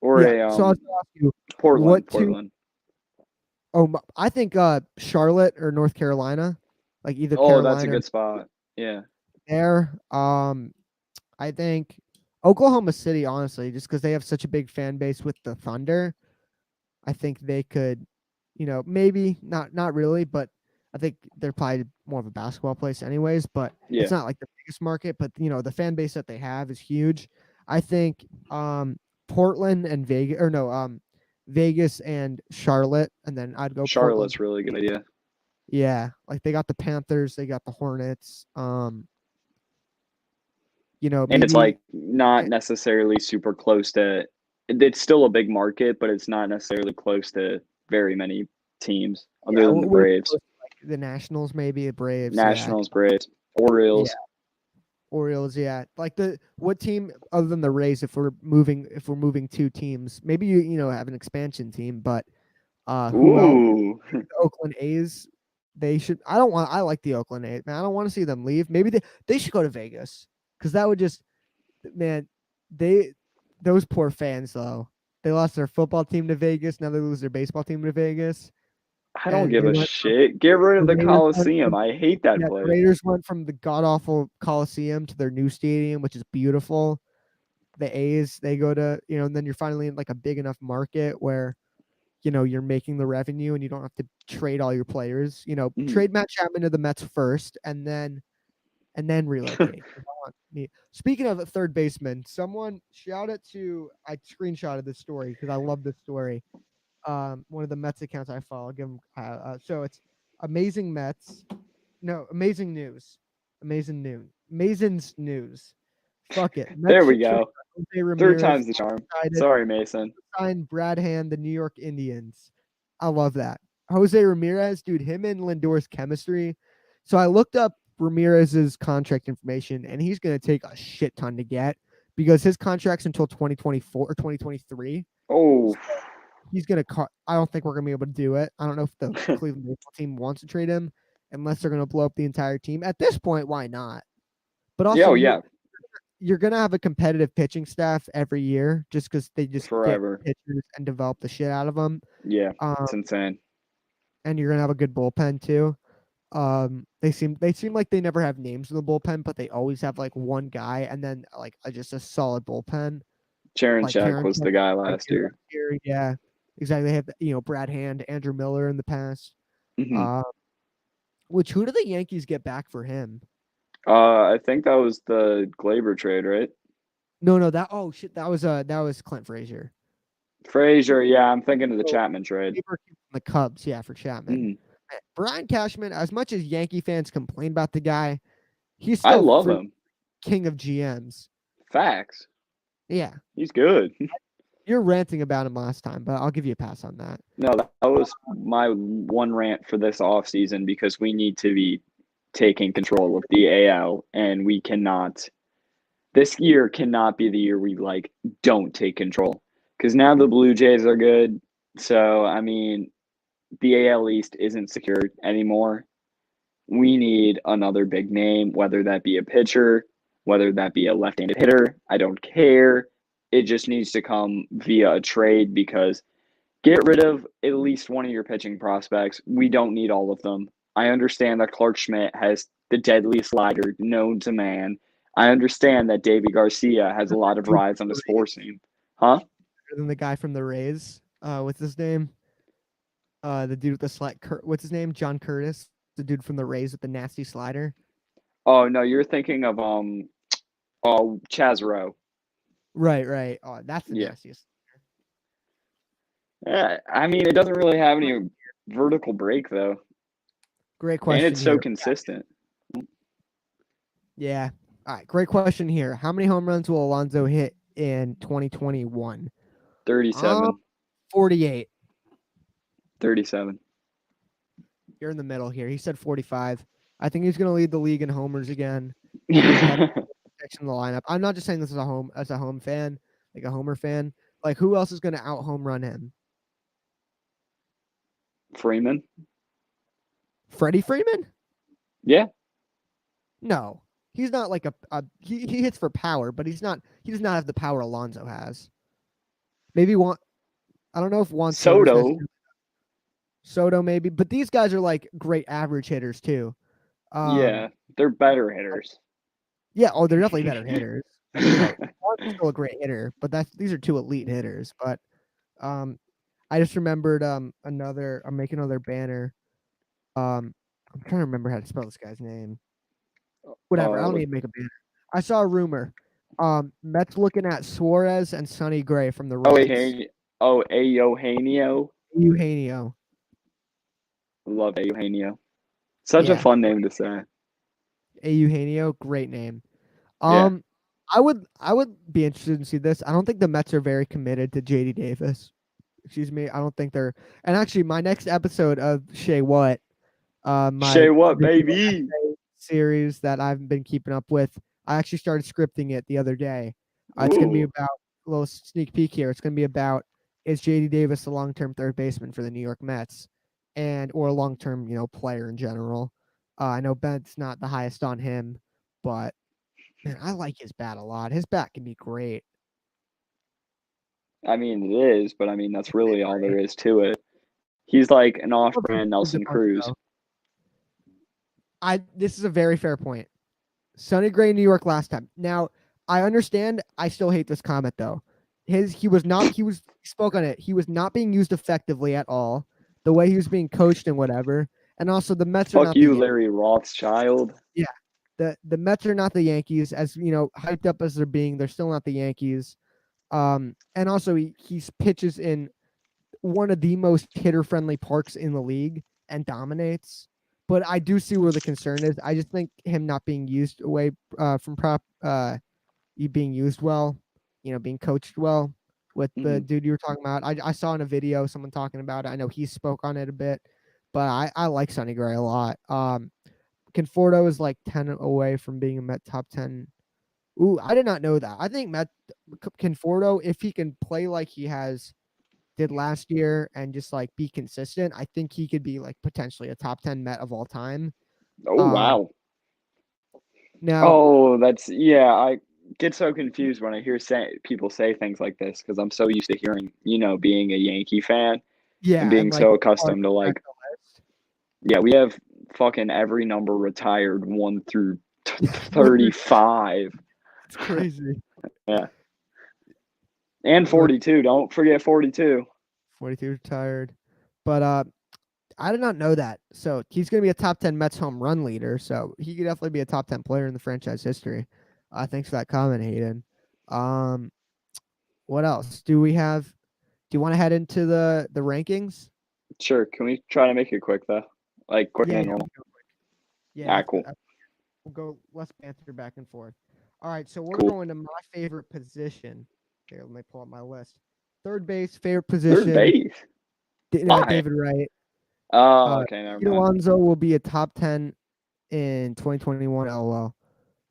or so I was gonna ask you, Portland. I think Charlotte or North Carolina, like either. That's a good spot. Yeah. There, I think Oklahoma City, honestly, just because they have such a big fan base with the Thunder, I think they could, maybe not really, but I think they're probably more of a basketball place anyways, but it's not like the biggest market, but the fan base that they have is huge. I think Portland and Vegas and Charlotte, and then I'd go Charlotte's Portland. Really good idea. Yeah, like they got the Panthers, they got the Hornets, and it's not necessarily super close to. It's still a big market, but it's not necessarily close to very many teams other than the Braves. The Nationals, maybe the Braves. Braves, Orioles. Yeah. Orioles, yeah. Like what team other than the Rays? If we're moving two teams, maybe you have an expansion team, but the Oakland A's. They should. I like the Oakland A's, man. I don't want to see them leave. Maybe they should go to Vegas because that would just, man. Those poor fans though. They lost their football team to Vegas. Now they lose their baseball team to Vegas. I don't give a shit. Get rid of the Coliseum. I hate that place. The Raiders went from the god-awful Coliseum to their new stadium, which is beautiful. The A's, they go to, and then you're finally in like a big enough market where, you're making the revenue and you don't have to trade all your players. Trade Matt Chapman to the Mets first and then relocate. Speaking of a third baseman, someone shout it to, I screenshotted this story because I love this story. One of the Mets accounts I follow. I'll give them, so it's Amazing Mets. No, Amazing News. Mason's News. Fuck it. Mets there we go. Third time's the charm. Sorry, Mason. Signed Brad Hand, the New York Indians. I love that. Jose Ramirez, dude, him and Lindor's chemistry. So I looked up Ramirez's contract information, and he's going to take a shit ton to get because his contract's until 2024 or 2023. Oh, He's going to cut. I don't think we're going to be able to do it. I don't know if the Cleveland baseball team wants to trade him unless they're going to blow up the entire team. At this point, why not? But also, you're going to have a competitive pitching staff every year just because they just forever get pitchers and develop the shit out of them. Yeah, it's insane. And you're going to have a good bullpen too. They seem like they never have names in the bullpen, but they always have like one guy and then like just a solid bullpen. Cherenchak was the guy last year. Yeah, exactly. They have Brad Hand, Andrew Miller in the past. Mm-hmm. Which who do the Yankees get back for him? I think that was the Glaber trade, right? No, that was Clint Frazier. Frazier, yeah, I'm thinking of the Chapman trade. The Cubs, yeah, for Chapman. Mm. Brian Cashman, as much as Yankee fans complain about the guy, he's I still love him. King of GMs. Facts. Yeah. He's good. You're ranting about him last time, but I'll give you a pass on that. No, that was my one rant for this offseason because we need to be taking control of the AL, and we cannot – this year cannot be the year we, don't take control because now the Blue Jays are good. So, I mean, the AL East isn't secured anymore. We need another big name, whether that be a pitcher, whether that be a left-handed hitter. I don't care. It just needs to come via a trade because get rid of at least one of your pitching prospects. We don't need all of them. I understand that Clark Schmidt has the deadliest slider known to man. I understand that Davy Garcia has a lot of rides on his four seam. Huh? Better than the guy from the Rays. What's his name? The dude with the slide. What's his name? John Curtis. The dude from the Rays with the nasty slider. Oh no, you're thinking of Chaz Rowe. Right. Oh, that's the nastiest. Yeah, I mean, it doesn't really have any vertical break though. Great question. And it's so consistent. Yeah. All right. Great question here. How many home runs will Alonso hit in 2021? 37. 48. 37. You're in the middle here. He said 45. I think he's going to lead the league in homers again. In the lineup. I'm not just saying this as a home fan, like a homer fan. Like, who else is going to out home run him? Freeman. Freddie Freeman? Yeah. No, he's not like he hits for power, but he does not have the power Alonso has. Maybe I don't know if Juan Soto maybe, but these guys are like great average hitters too. Yeah, they're better hitters. Yeah, they're definitely better hitters. Juan's still a great hitter, but these are two elite hitters. But I just remembered I'm making another banner. I'm trying to remember how to spell this guy's name. Whatever, I don't need to make a banner. I saw a rumor. Mets looking at Suarez and Sonny Gray from the Reds. Eugenio. Eugenio. Love Eugenio. Such a fun name to say. Eugenio, great name. I would be interested in see this. I don't think the Mets are very committed to JD Davis. Excuse me. I don't think they're. And actually, my next episode of Shay What, Shay What, baby, series that I've been keeping up with. I actually started scripting it the other day. It's going to be about a little sneak peek here. It's going to be about is JD Davis a long-term third baseman for the New York Mets, or a long-term player in general. I know Ben's not the highest on him, but man, I like his bat a lot. His bat can be great. I mean, it is, but I mean, that's really all there is to it. He's like an off-brand Nelson Cruz. This is a very fair point. Sonny Gray in New York last time. Now, I understand. I still hate this comment though. He spoke on it. He was not being used effectively at all. The way he was being coached and whatever. And also the Mets are not the Yankees. Larry Rothschild. Yeah. The Mets are not the Yankees, as hyped up as they're being. They're still not the Yankees. And also he pitches in one of the most hitter-friendly parks in the league and dominates. But I do see where the concern is. I just think him not being used away from being used well, being coached well with the dude you were talking about. I saw in a video someone talking about it. I know he spoke on it a bit, but I like Sonny Gray a lot. Conforto is like 10 away from being a Met top 10. Ooh, I did not know that. I think Conforto, if he can play like he did last year and just like be consistent, I think he could be like potentially a top 10 Met of all time. Oh, wow. Now, I get so confused when I hear people say things like this because I'm so used to hearing, being a Yankee fan and being like so accustomed to like, we have fucking every number retired 1 through 35. It's crazy. Yeah. And 42. Don't forget 42. 42 retired. But I did not know that. So he's going to be a top 10 Mets home run leader. So he could definitely be a top 10 player in the franchise history. Thanks for that comment, Hayden. What else do we have? Do you want to head into the rankings? Sure. Can we try to make it quick though? Like quicker than normal. Yeah. Cool. We'll go less banter back and forth. All right. So we're going to my favorite position. Here, let me pull up my list. Third base, favorite position. Third base. David Wright. Oh, okay. Never mind. Alonso will be a top 10 in 2021. LOL.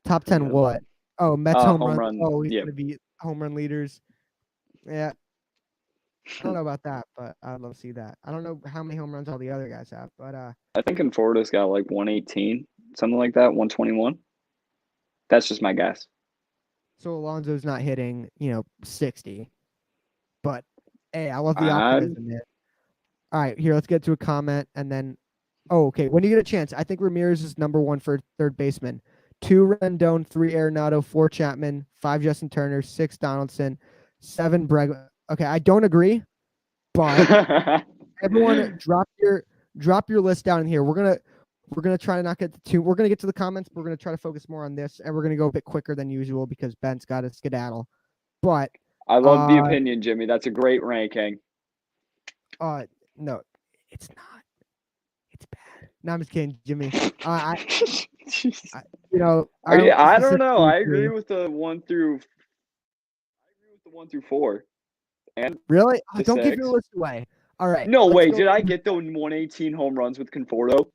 Top 10 what? Oh, Mets home run. Oh, he's going to be home run leaders. Yeah. I don't know about that, but I'd love to see that. I don't know how many home runs all the other guys have, but I think Conforto's got like 118, something like that, 121. That's just my guess. So Alonso's not hitting, 60. But hey, I love the optimism there. All right, here, let's get to a comment and then okay. When you get a chance, I think Ramirez is number 1 for third baseman. 2 Rendon, 3 Arenado, 4 Chapman, 5 Justin Turner, 6 Donaldson, 7 Bregman. Okay, I don't agree, but everyone drop your list down in here. We're gonna try to not get to we're gonna get to the comments, but we're gonna try to focus more on this, and we're gonna go a bit quicker than usual because Ben's got to skedaddle. But I love the opinion, Jimmy. That's a great ranking. No, it's not. It's bad. No, I'm just kidding, Jimmy. I don't know. I agree with the 1 through 4. And really? Don't 6. give your list away. All right. No way. Did I get the 118 home runs with Conforto?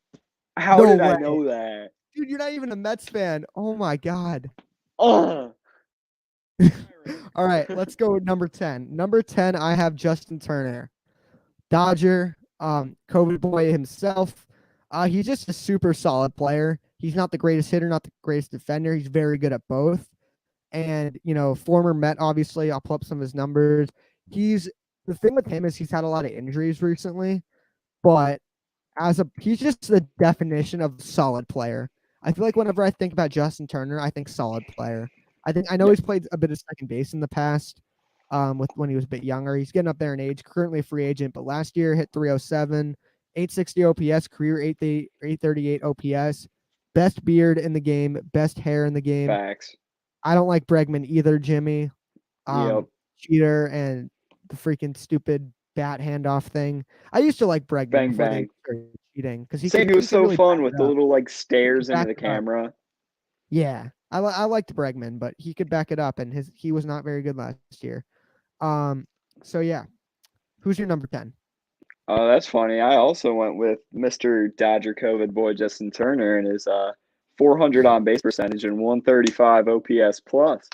How did I know that? Dude, you're not even a Mets fan. Oh my God. Oh. All right, let's go with number 10. Number 10, I have Justin Turner. Dodger, COVID boy himself. He's just a super solid player. He's not the greatest hitter, not the greatest defender. He's very good at both. And, former Met, obviously, I'll pull up some of his numbers. The thing with him is he's had a lot of injuries recently, but he's just the definition of solid player. I feel like whenever I think about Justin Turner, I think solid player. I know he's played a bit of second base in the past, when he was a bit younger. He's getting up there in age, currently a free agent, but last year hit 307, 860 OPS, career 838 OPS, best beard in the game, best hair in the game. Facts. I don't like Bregman either, Jimmy. Yep. Cheater and the freaking stupid bat handoff thing. I used to like Bregman bang, before bang. they started cheating because he was so really fun with the little like stares into the camera. Yeah, I liked Bregman, but he could back it up, and he was not very good last year. So yeah, who's your number 10? Oh, that's funny. I also went with Mr. Dodger COVID boy Justin Turner and his 400 on base percentage and 135 OPS plus.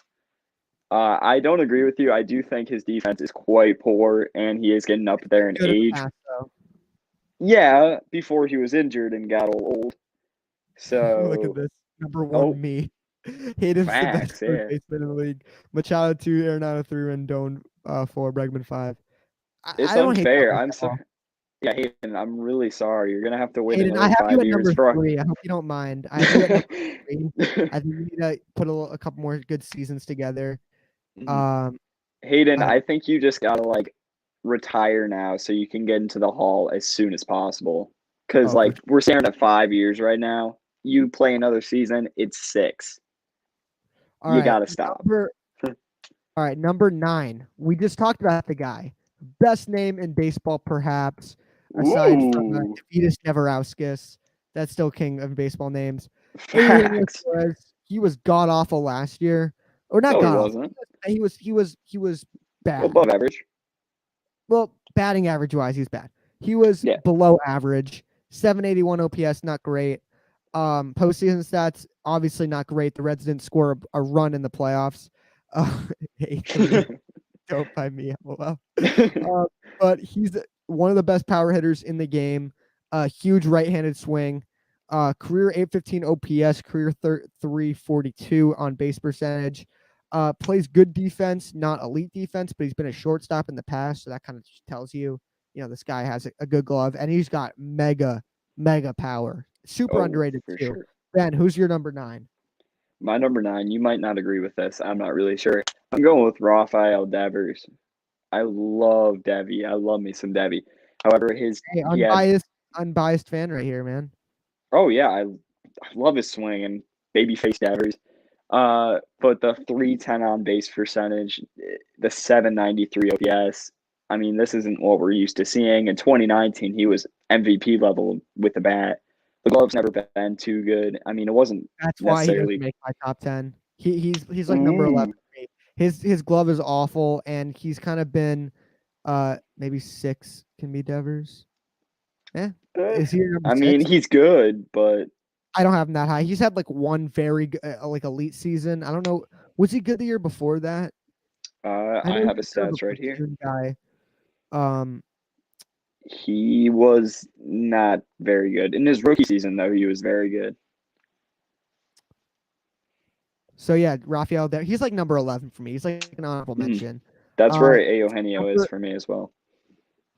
I don't agree with you. I do think his defense is quite poor, and he is getting up there in age. Yeah, before he was injured and got old. So look at this. Number 1, me. Hayden's the best third baseman in the league. Machado 2, Arenado 3, Rendon 4, Bregman 5. It's unfair. I'm sorry. Yeah, Hayden, I'm really sorry. You're gonna have to wait another 5 years for 3. I hope you don't mind. I have you at number 3. I think we need to put a couple more good seasons together. Hayden, I think you just gotta like retire now so you can get into the Hall as soon as possible. Because we're staring at 5 years right now. You play another season, it's 6. You gotta stop. All right, number 9. We just talked about the guy. Best name in baseball, perhaps, aside from Vitas Neverauskas. That's still king of baseball names. He was god awful last year, or not god awful. He was bad. Above average. Well, batting average wise, he's bad. He was below average. 781 OPS, not great. Postseason stats obviously not great. The Reds didn't score a run in the playoffs. 8-3. Don't find me. Well, but he's one of the best power hitters in the game. Huge right-handed swing. Career 815 OPS, career 342 on base percentage. Plays good defense, not elite defense, but he's been a shortstop in the past, so that kind of tells you, this guy has a good glove, and he's got mega power. Super underrated for too. sure. Ben, who's your number 9? My number 9, you might not agree with this. I'm not really sure. I'm going with Rafael Divers. I love Devi. I love me some Devi. However, Unbiased fan right here, man. Oh yeah, I love his swing and babyface Devers. But the 310 on base percentage, the 793 OPS. I mean, this isn't what we're used to seeing. In 2019, he was MVP level with the bat. The glove's never been too good. I mean, it wasn't. That's why he doesn't make my top 10. He's like number 11 for me. His glove is awful, and he's kind of been maybe 6 can be Devers. Yeah. Is he your number 6? mean, he's good, but I don't have him that high. He's had like one very good, like elite season. I don't know. Was he good the year before that? I have his stats right here. Guy. He was not very good. In his rookie season, though, he was very good. So, yeah, Rafael, he's like number 11 for me. He's like an honorable mention. That's where Eugenio is for me as well.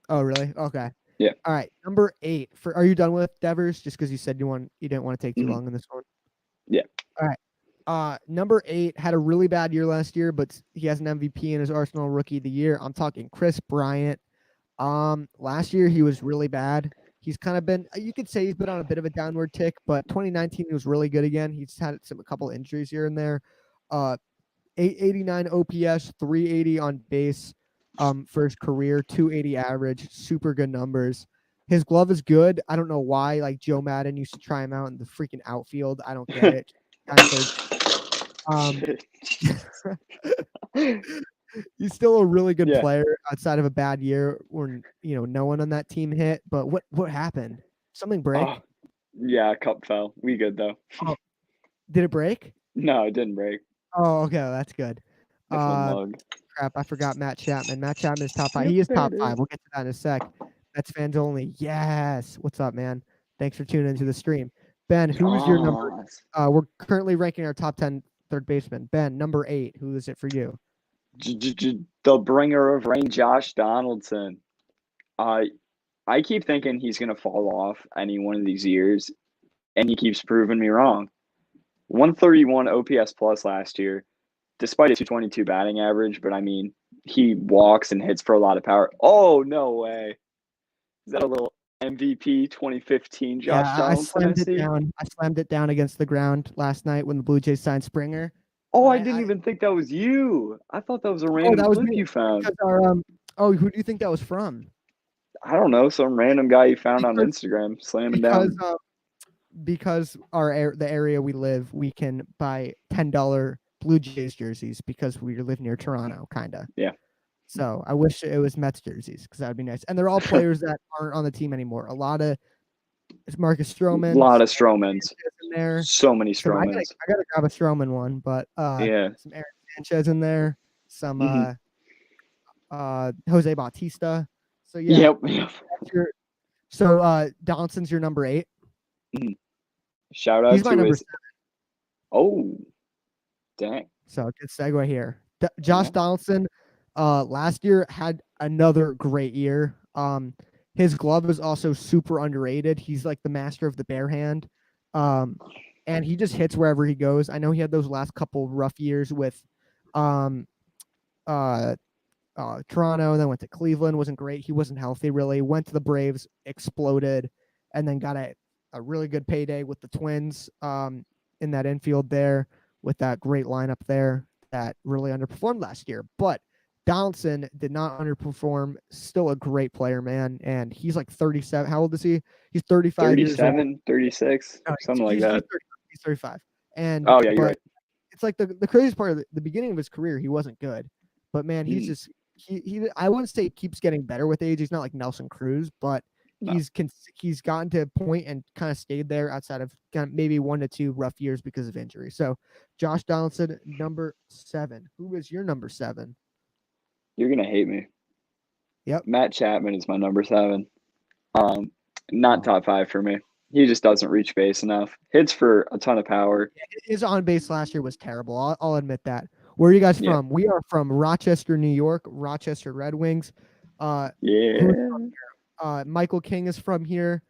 Oh, really? Okay. Yeah. All right. Number 8. Are you done with Devers? Just because you said you didn't want to take too long in this one. Yeah. All right. Number 8 had a really bad year last year, but he has an MVP in his Arsenal Rookie of the Year. I'm talking Chris Bryant. Last year he was really bad. He's kind of been, you could say he's been on a bit of a downward tick, but 2019 he was really good again. He's had a couple injuries here and there. 889 OPS, 380 on base. For his career, 280 average, super good numbers. His glove is good. I don't know why. Like Joe Madden used to try him out in the freaking outfield. I don't get it. He's still a really good player outside of a bad year when no one on that team hit. But what happened? Something break? Yeah, cup fell. We good though. Oh, did it break? No, it didn't break. Oh, okay, that's good. Mug. Crap, I forgot Matt Chapman. Matt Chapman is top 5. He is top 5. We'll get to that in a sec. That's fans only. Yes. What's up, man? Thanks for tuning into the stream. Ben, who's your number? We're currently ranking our top 10 third baseman. Ben, number 8. Who is it for you? The bringer of rain, Josh Donaldson. I keep thinking he's going to fall off any one of these years, and he keeps proving me wrong. 131 OPS plus last year, despite a 222 batting average, but I mean, he walks and hits for a lot of power. Oh, no way. Is that a little MVP 2015 Josh Donaldson? I slammed it down against the ground last night when the Blue Jays signed Springer. Oh, I didn't even think that was you. I thought that was a random clip you found. Who do you think that was from? I don't know, some random guy you found on Instagram slamming down. Because the area we live, we can buy $10 Blue Jays jerseys because we live near Toronto, kind of. Yeah. So I wish it was Mets jerseys because that would be nice. And they're all players that aren't on the team anymore. A lot of Marcus Stroman. A lot of Stromans. In there. So many Stromans. I gotta grab a Stroman one, but some Aaron Sanchez in there, some Jose Bautista. So yeah. Yep. So Donaldson's your number 8. Shout out He's my number 7. Oh, dang. So good segue here. Josh Donaldson last year had another great year. His glove is also super underrated. He's like the master of the bare hand. And he just hits wherever he goes. I know he had those last couple rough years with Toronto, then went to Cleveland, wasn't great. He wasn't healthy really. Went to the Braves, exploded, and then got a really good payday with the Twins in that infield there with that great lineup there that really underperformed last year. But Donaldson did not underperform. Still a great player, man. And he's like 37. How old is he? He's 35 years old. 37, 36, something like that. He's 35. And you're right. It's like the craziest part of the beginning of his career, he wasn't good. But man, he's just he I wouldn't say he keeps getting better with age. He's not like Nelson Cruz, but No. he's gotten to a point and kind of stayed there outside of kind of maybe 1 to 2 rough years because of injury. So Josh Donaldson, number 7. Who is your number 7? You're gonna hate me. Yep. Matt Chapman is my number 7. Not top 5 for me. He just doesn't reach base enough. Hits for a ton of power. His on base last year was terrible. I'll admit that. Where are you guys from? We are from Rochester, New York. Rochester Red Wings. Michael King is from here.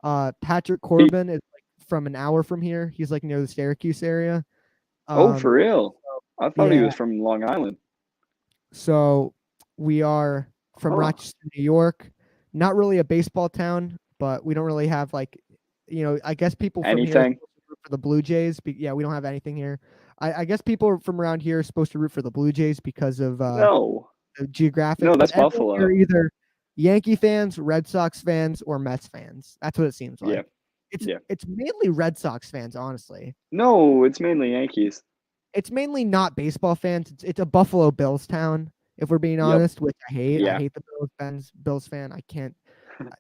Patrick Corbin is from an hour from here. He's near the Syracuse area. For real? I thought he was from Long Island. So we are from Rochester, New York. Not really a baseball town, but we don't really have I guess people from here root for the Blue Jays. We don't have anything here. I guess people from around here are supposed to root for the Blue Jays because of the geographic. No, that's Buffalo. They're either Yankee fans, Red Sox fans, or Mets fans. That's what it seems like. It's mainly Red Sox fans, honestly. No, it's mainly Yankees. It's mainly not baseball fans. It's a Buffalo Bills town, if we're being honest, which I hate. I hate the Bills fan. I can't.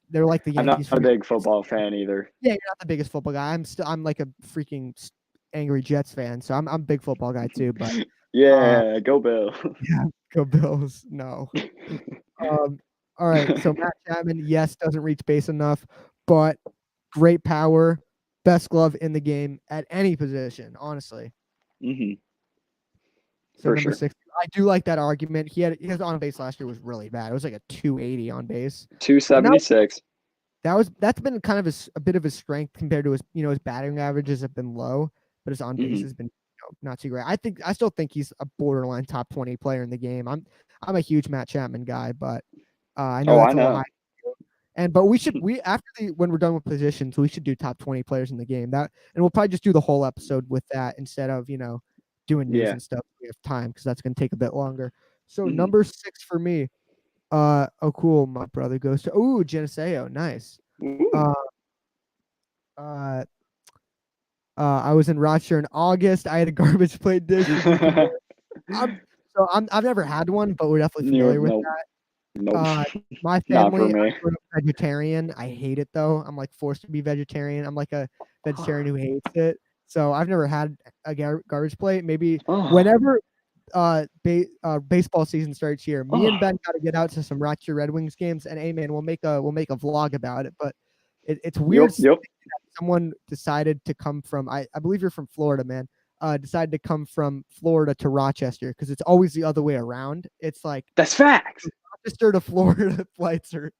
They're like the Yankees. I'm not a big football fan either. Yeah, you're not the biggest football guy. I'm like a freaking angry Jets fan, so I'm a big football guy too. But go Bills. Yeah, go Bills. No. All right. So Matt Chapman, yes, doesn't reach base enough, but great power, best glove in the game at any position, honestly. Mm-hmm. So number 6, I do like that argument. His on base last year was really bad. It was like a 280 on base. 276. That's been kind of a bit of his strength compared to his batting averages have been low, but his on base has been not too great. I still think he's a borderline top 20 player in the game. I'm a huge Matt Chapman guy, but I know that's a little high. But when we're done with positions, we should do top 20 players in the game. And we'll probably just do the whole episode with that instead of doing news and stuff. We have time because that's going to take a bit longer. So number 6 for me. Cool. My brother goes to Geneseo. Nice. I was in Rochester in August. I had a garbage plate dish. I've never had one, but we're definitely familiar with that. Nope. My family, I'm vegetarian. I hate it though. I'm forced to be vegetarian. I'm like a vegetarian who hates it. So I've never had a garbage plate. Maybe whenever baseball season starts here, me and Ben got to get out to some Rochester Red Wings games, and man, we'll make a vlog about it. But it's weird. That someone decided to come from. I believe you're from Florida, man. Decided to come from Florida to Rochester because it's always the other way around. It's that's facts. Rochester to Florida flights are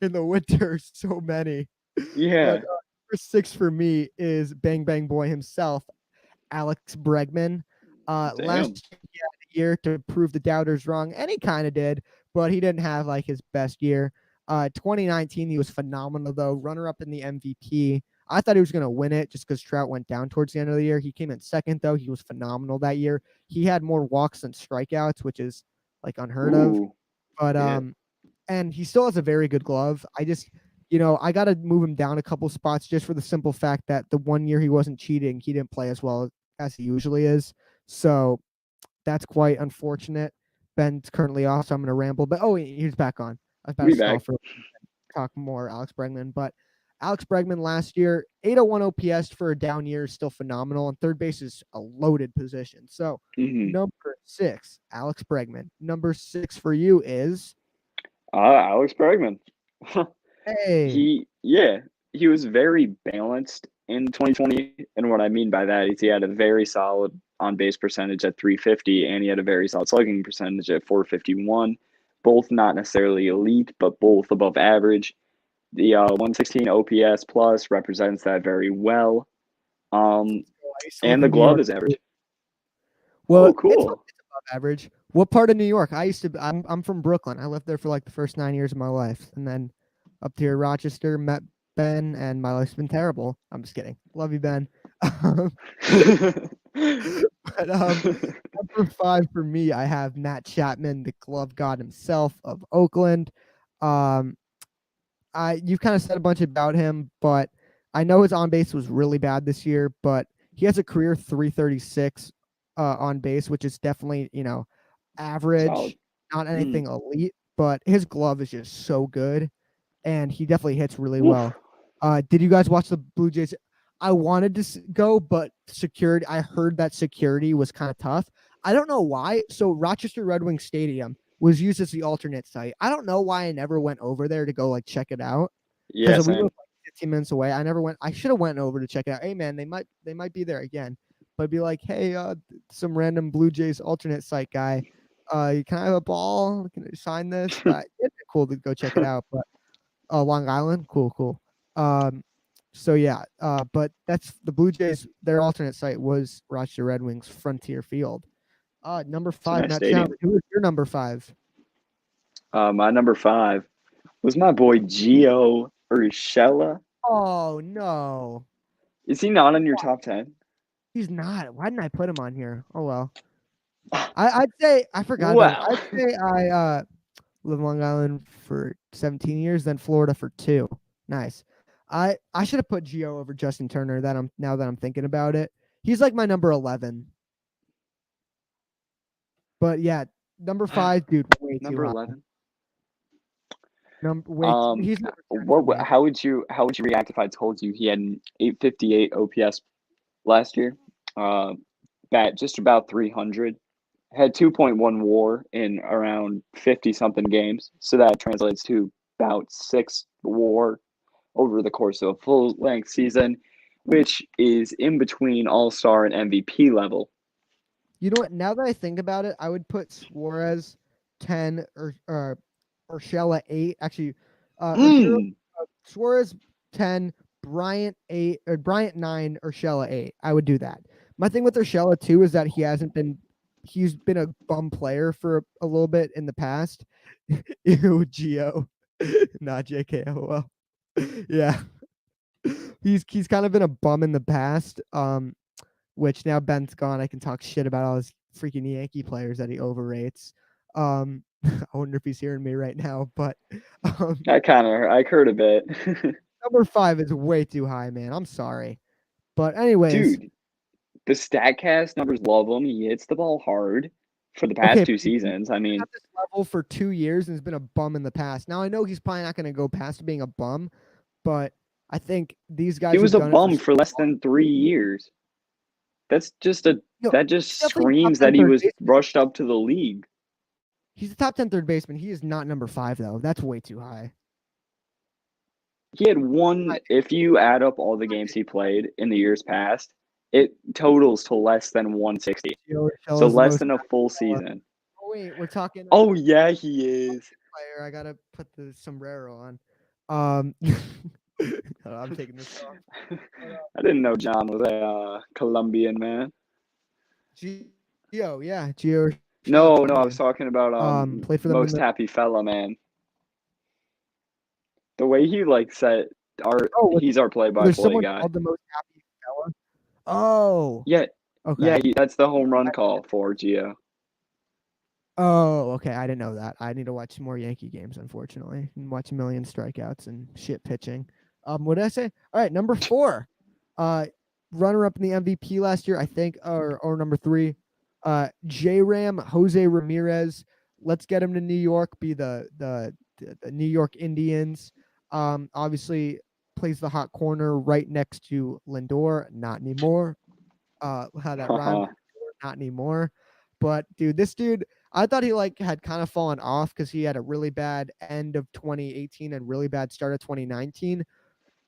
in the winter so many. Yeah. But, number 6 for me is Bang Bang Boy himself, Alex Bregman. Last year he had a year to prove the doubters wrong, and he kind of did, but he didn't have his best year. 2019 he was phenomenal though, runner-up in the MVP. I thought he was going to win it just because Trout went down towards the end of the year. He came in second though. He was phenomenal that year. He had more walks than strikeouts, which is unheard of. But and he still has a very good glove. I just I got to move him down a couple spots just for the simple fact that the one year he wasn't cheating, he didn't play as well as he usually is. So that's quite unfortunate. Ben's currently off, so I'm going to ramble. But he's back on. I was about to stall for talk more Alex Bregman. But Alex Bregman last year, 801 OPS for a down year is still phenomenal, and third base is a loaded position. So number 6, Alex Bregman. Number 6 for you is Alex Bregman. Hey. He was very balanced in 2020, and what I mean by that is he had a very solid on-base percentage at 350, and he had a very solid slugging percentage at 451. Both not necessarily elite, but both above average. The 116 OPS plus represents that very well. And the glove is average. Well, cool. It's above average. What part of New York? I'm from Brooklyn. I lived there for the first 9 years of my life, and then up here Rochester, met Ben, and my life's been terrible. I'm just kidding. Love you, Ben. But number 5 for me, I have Matt Chapman, the glove god himself of Oakland. You've kind of said a bunch about him, but I know his on base was really bad this year, but he has a career 336 on base, which is definitely, average, not anything elite, but his glove is just so good. and he definitely hits really well. Did you guys watch the Blue Jays? I wanted to go, but security. I heard that security was kind of tough. I don't know why. So Rochester Red Wings Stadium was used as the alternate site. I don't know why I never went over there to go like check it out. Yeah, Because we same. were like 15 minutes away. I never went. I should have went over to check it out. Hey man, they might be there again. But be like, hey, some random Blue Jays alternate site guy. Can I have a ball? Can I sign this? It'd be cool to go check it out. But Long Island, cool. So yeah, but that's the Blue Jays. Their alternate site was Rochester Red Wings Frontier Field. Number 5, nice Matt stadium. Chapman. Who was your number 5? My number 5 was my boy Gio Urshela. Oh no, Is he not in your top 10? he's not. Why didn't I put him on here? Oh well. I'd say I forgot Wow. about it. I'd say I lived in Long Island for 17 years, then Florida for 2. Nice. I should have put Gio over Justin Turner. Now that I'm thinking about it, he's like my number 11. But yeah, number 5, dude, way too Number high. 11. He's how would you react if I told you he had an 858 OPS last year? Bat just about 300. Had 2.1 WAR in around 50 something games, so that translates to about 6 WAR over the course of a full length season, which is in between All-Star and MVP level. You know what? Now that I think about it, I would put Suarez 10 or Urshela 8. Actually, Suarez 10, Bryant 8 or Bryant 9, Urshela 8. I would do that. My thing with Urshela too is that he's been a bum player for a little bit in the past. Ew, Gio. Not JK. Yeah. He's kind of been a bum in the past. Which now Ben's gone, I can talk shit about all his freaking Yankee players that he overrates. I wonder if he's hearing me right now, but I heard a bit. number 5 is way too high, man. I'm sorry. But anyways, dude, the StatCast numbers love him. He hits the ball hard for the past 2 seasons. I mean, at this level for 2 years and has been a bum in the past. Now I know he's probably not going to go past being a bum, but I think these guys. He was a bum for less than 3 years. That just screams that he was rushed up to the league. He's a top 10 third baseman. He is not number 5 though. That's way too high. He had one. If you add up all the games he played in the years past, it totals to less than 160. So less than a full season. Oh wait, we're talking. Oh yeah, he is. Player, I gotta put the sombrero on. I'm taking this off. I didn't know John was a Colombian man. Gio, yeah, Gio. No, I was talking about play for the most happy fella, man. The way he said he's our play-by-play guy. Called the most happy fella. Oh. Yeah. Okay. Yeah, that's the home run call for Gio. Oh, okay. I didn't know that. I need to watch more Yankee games, unfortunately, and watch a million strikeouts and shit pitching. What did I say? All right, number 4. Runner up in the MVP last year, I think, or number 3. J-Ram, Jose Ramirez. Let's get him to New York, be the New York Indians. Obviously plays the hot corner right next to Lindor. Not anymore. How that rhyme? Not anymore. But dude, this dude, I thought he had kind of fallen off because he had a really bad end of 2018 and really bad start of 2019.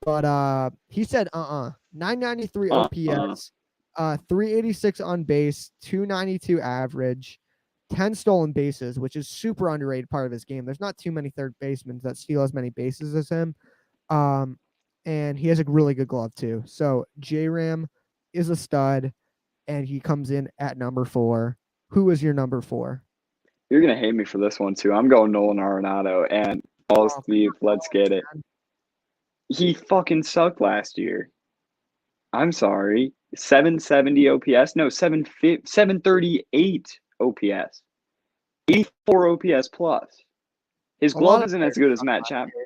But he said 993 OPS, 386 on base, 292 average, 10 stolen bases, which is super underrated part of his game. There's not too many third basemen that steal as many bases as him. And he has a really good glove too. So J-Ram is a stud, and he comes in at number 4. Who is your number 4? You're gonna hate me for this one too. I'm going Nolan Arenado, and Steve, let's get it. He fucking sucked last year. I'm sorry. 770 OPS? No, 738 OPS. 84 OPS plus. His glove isn't as good as Matt Chapman.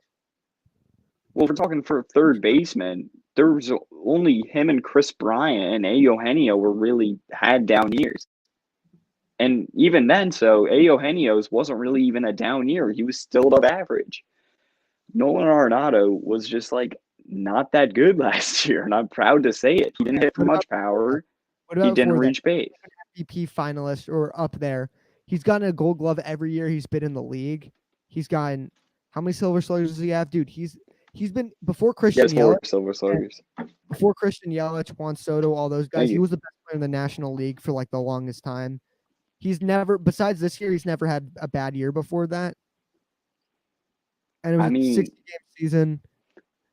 Well, if we're talking for third baseman, there was only him and Chris Bryant and Eugenio had down years. And even then, so Eugenio's wasn't really even a down year. He was still above average. Nolan Arenado was just like not that good last year, and I'm proud to say it. He didn't hit for much power. What He about didn't before that? reach base. MVP finalist or up there. He's gotten a Gold Glove every year he's been in the league. He's gotten how many Silver Sluggers does he have, dude? He's been before Christian Yes, 4 Yelich, Silver Sluggers. before Christian Yelich, Juan Soto, all those guys. Thank He you. was the best player in the National League for like the longest time. He's never, besides this year, he's never had a bad year before that. And it was I a mean, 60-game season.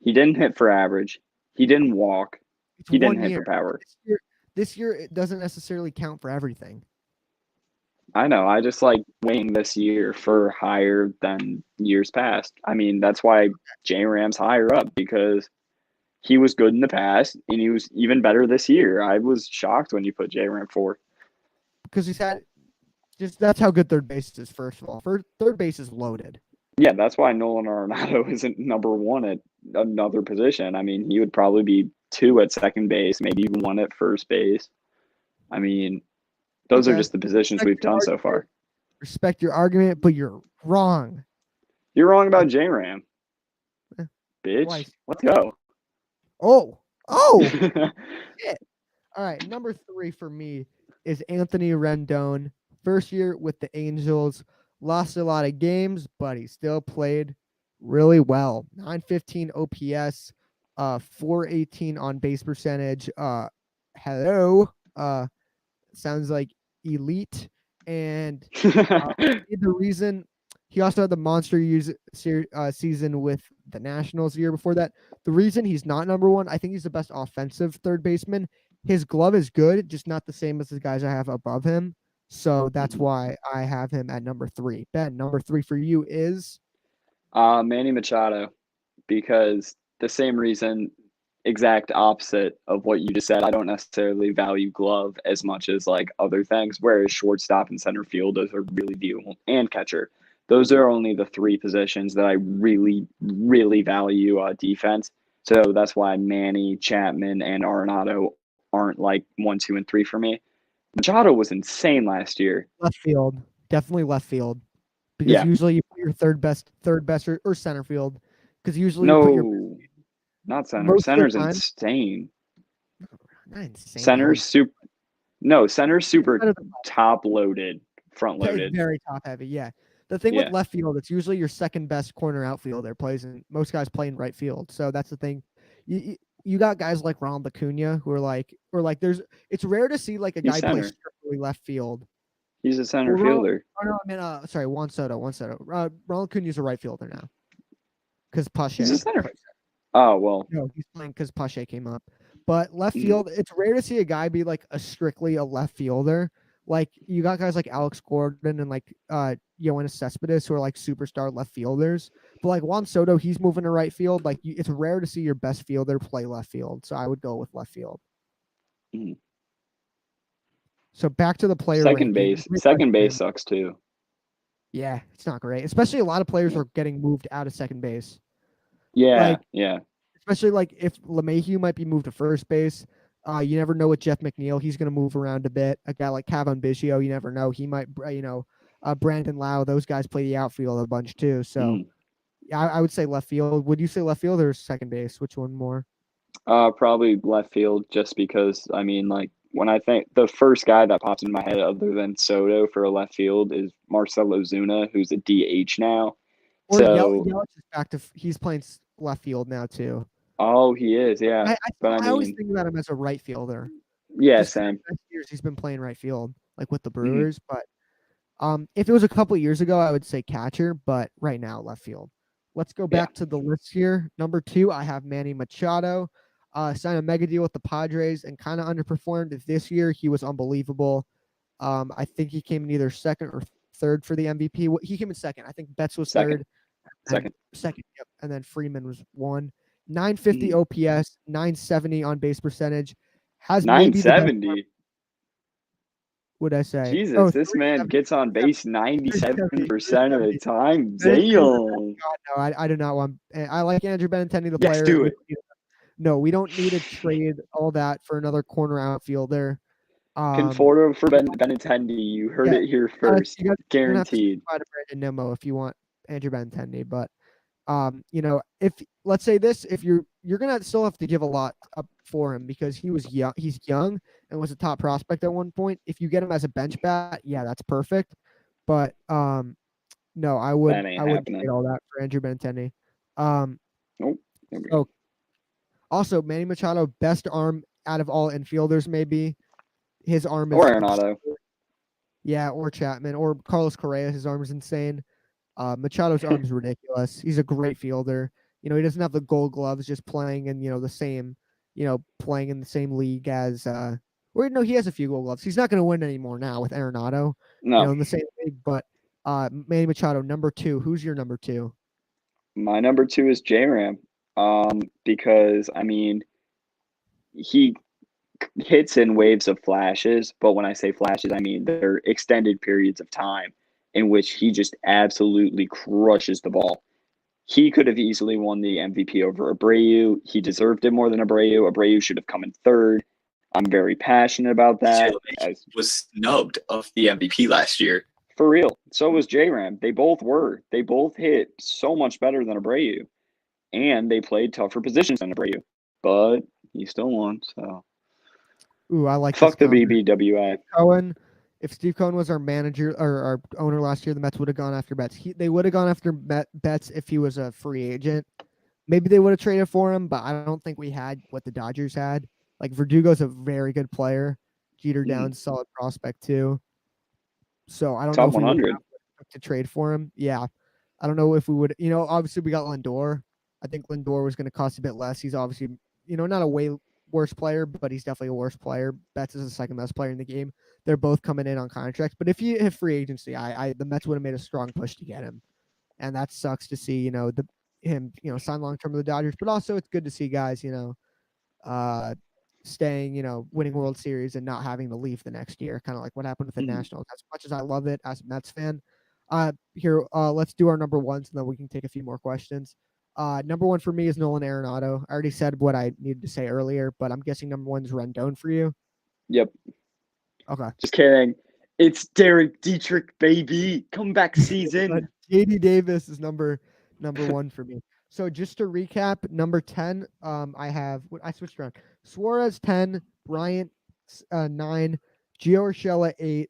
he didn't hit for average. He didn't walk. It's He didn't one hit year. for power. This year, it doesn't necessarily count for everything. I know. I just like weighing this year for higher than years past. I mean, that's why J-Ram's higher up, because he was good in the past, and he was even better this year. I was shocked when you put J-Ram 4. Because he's had just that's how good third base is, first of all. Third base is loaded. Yeah, that's why Nolan Arenado isn't number 1 at another position. I mean, he would probably be 2 at second base, maybe even 1 at first base. I mean, those are just the positions we've done so far. Respect your argument, but you're wrong. You're wrong about J-Ram. Eh, Bitch, twice. let's go. Oh, shit. All right, number 3 for me is Anthony Rendon. First year with the Angels, lost a lot of games, but he still played really well. 915 OPS, 418 on base percentage. Hello. Sounds like elite. And the reason he also had the monster season with the Nationals the year before that. The reason he's not number 1, I think he's the best offensive third baseman. His glove is good, just not the same as the guys I have above him. So that's why I have him at number 3. Ben, number 3 for you is? Manny Machado, because the same reason, exact opposite of what you just said. I don't necessarily value glove as much as like other things, whereas shortstop and center field, those are really viewable, and catcher. Those are only the 3 positions that I really, really value defense. So that's why Manny, Chapman, and Arenado aren't like 1, 2, and 3 for me. Machado was insane last year. Left field. Definitely left field. Because usually you put your third best or center field. Because usually you put your not center. Center's insane. Not insane. Center's super top loaded, front loaded. Very top heavy, yeah. The thing with left field, it's usually your second best corner outfielder plays, and most guys play in right field. So that's the thing. You got guys like Ronald Acuna who are like, it's rare to see like a guy play strictly left field. He's a center fielder. Juan Soto. Ronald Acuna's a right fielder now. Because Pache. He's a center. Oh, well. No, he's playing because Pache came up. But left field, it's rare to see a guy be like strictly a left fielder. Like you got guys like Alex Gordon and like Yoenis Cespedes who are like superstar left fielders. But like Juan Soto, he's moving to right field. Like it's rare to see your best fielder play left field. So I would go with left field. Mm-hmm. So back to the player. Second base sucks too. Yeah, it's not great. Especially a lot of players are getting moved out of second base. Yeah, Especially like if LeMahieu might be moved to first base. You never know with Jeff McNeil. He's going to move around a bit. A guy like Kevin Biggio, you never know. He might, Brandon Lau, those guys play the outfield a bunch too. So I would say left field. Would you say left field or second base? Which one more? Probably left field, just because, I mean, like, when I think the first guy that pops in my head other than Soto for a left field is Marcell Ozuna, who's a DH now. Or Yelich is back to, he's playing left field now too. Oh, he is, yeah. I always think about him as a right fielder. Yeah, same. Years he's been playing right field, like with the Brewers. But if it was a couple of years ago, I would say catcher. But right now, left field. Let's go back to the list here. Number 2, I have Manny Machado. Signed a mega deal with the Padres and kind of underperformed. This year, he was unbelievable. I think he came in either second or third for the MVP. He came in second. I think Betts was third. Second. Yep. And then Freeman was 1. 950 OPS, 970 on base percentage. Has 970. Would I say? Jesus, this man gets on base 97% of the time. Damn. No, I do not want. I like Andrew Benintendi, the player. Let's do it. No, we don't need to trade all that for another corner outfielder. Conforto for Benintendi. You heard it here first. Guaranteed. Brandon Nimmo if you want Andrew Benintendi, but If let's say this, if you're gonna still have to give a lot up for him because he's young and was a top prospect at one point. If you get him as a bench bat, yeah, that's perfect. But no, I would trade all that for Andrew Benintendi. Nope. So also Manny Machado, best arm out of all infielders, maybe. His arm is or Arenado. Yeah, or Chapman or Carlos Correa. His arm is insane. Machado's arm is ridiculous. He's a great fielder. He doesn't have the Gold Gloves, just playing in the same, playing in the same league as. Or no, he has a few Gold Gloves. He's not going to win anymore now with Arenado. No, in the same league. But Manny Machado, number 2. Who's your number 2? My number 2 is J-Ram. Because I mean, he hits in waves of flashes, but when I say flashes, I mean they're extended periods of time in which he just absolutely crushes the ball. He could have easily won the MVP over Abreu. He deserved it more than Abreu. Abreu should have come in third. I'm very passionate about that. He was snubbed of the MVP last year. For real. So was J-Ram. They both were. They both hit so much better than Abreu. And they played tougher positions than Abreu. But he still won, so. Ooh, I like Fuck the comment. BBWA. If Steve Cohen was our manager or our owner last year, the Mets would have gone after Betts. They would have gone after Betts if he was a free agent. Maybe they would have traded for him, but I don't think we had what the Dodgers had. Like Verdugo's a very good player. Jeter Downs, solid prospect too. So I don't know if we would have to trade for him. Yeah, I don't know if we would. Obviously we got Lindor. I think Lindor was going to cost a bit less. He's obviously, not a way worse player, but he's definitely a worse player. Betts is the second best player in the game. They're both coming in on contracts. But if you hit free agency, the Mets would have made a strong push to get him. And that sucks to see, him, sign long term with the Dodgers. But also it's good to see guys, staying, winning World Series and not having to leave the next year. Kind of like what happened with the Nationals. As much as I love it as a Mets fan. Let's do our number ones and then we can take a few more questions. Number 1 for me is Nolan Arenado. I already said what I needed to say earlier, but I'm guessing number 1 is Rendon for you. Yep. Okay. Just kidding. It's Derek Dietrich, baby. Comeback season. JD Davis is number 1 for me. So just to recap, number 10, I switched around. Suarez 10, Bryant 9, Gio Urshela 8,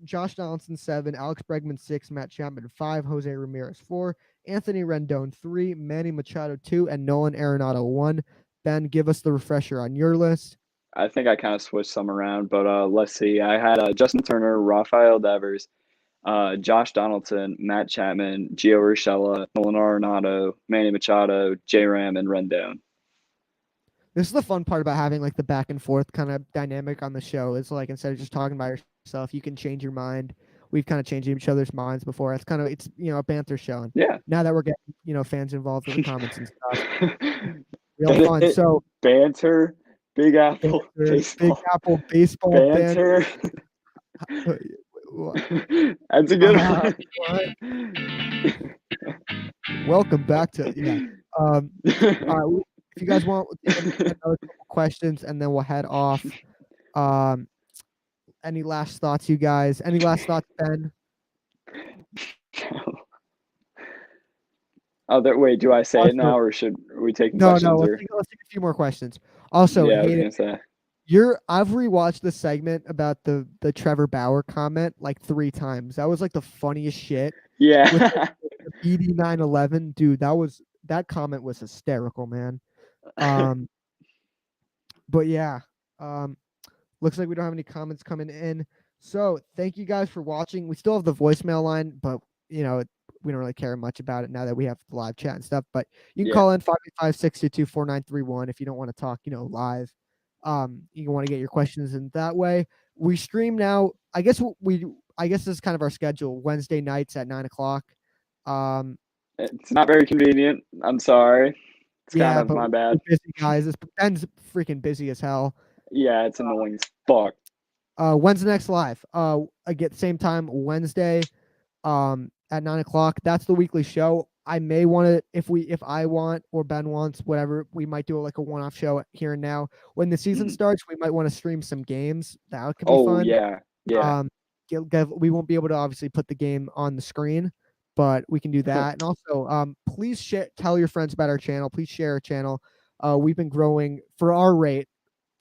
Josh Donaldson 7, Alex Bregman 6, Matt Chapman 5, Jose Ramirez 4, Anthony Rendon 3, Manny Machado 2, and Nolan Arenado 1. Ben, give us the refresher on your list. I think I kind of switched some around, but let's see. I had Justin Turner, Rafael Divers, Josh Donaldson, Matt Chapman, Gio Urshela, Nolan Arenado, Manny Machado, J-Ram, and Rendon. This is the fun part about having like the back and forth kind of dynamic on the show. Is like instead of just talking by yourself, you can change your mind. We've kind of changed each other's minds before. It's a banter show. And yeah. Now that we're getting fans involved with the comments and stuff, real fun. So banter, Big Apple Baseball. Big Apple Baseball Banter. That's a good one. Welcome back to if you guys want another couple questions and then we'll head off. Any last thoughts, you guys? Any last thoughts, Ben? Wait, do I say it now or should we take questions? No, let's take a few more questions. Also, yeah, I was gonna say. I've rewatched the segment about the Trevor Bauer comment like 3 times. That was like the funniest shit. Yeah. With the BD 911, dude, that comment was hysterical, man. But yeah, looks like we don't have any comments coming in. So thank you guys for watching. We still have the voicemail line, but we don't really care much about it now that we have the live chat and stuff. But you can call in 585-622-4931 if you don't want to talk, live. You want to get your questions in that way. We stream now. I guess this is kind of our schedule. Wednesday nights at 9:00. It's not very convenient. I'm sorry. It's kind of my bad. Busy guys. Ben's freaking busy as hell. Yeah, it's annoying as fuck. When's the next live? Again, same time Wednesday, at 9:00. That's the weekly show. I may want to, if I want or Ben wants, whatever, we might do like a one-off show here and now. When the season starts, we might want to stream some games. That could be fun. Yeah. We won't be able to obviously put the game on the screen, but we can do that. And also, please tell your friends about our channel. Please share our channel. We've been growing for our rate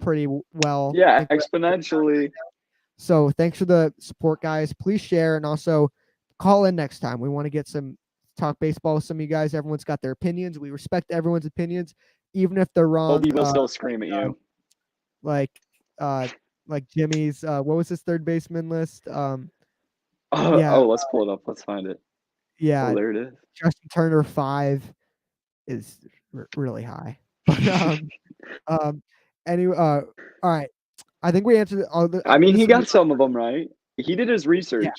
pretty well. Yeah, exponentially. So thanks for the support, guys. Please share and also call in next time. We want to get some talk baseball with some of you guys. Everyone's got their opinions. We respect everyone's opinions, even if they're wrong. Obi will still scream at you. Like Jimmy's. What was his third baseman list? Let's pull it up. Let's find it. Yeah, there it is. Justin Turner 5 is really high. But anyway, all right. I think we answered all the. I mean, he got some of them right. He did his research. Yeah.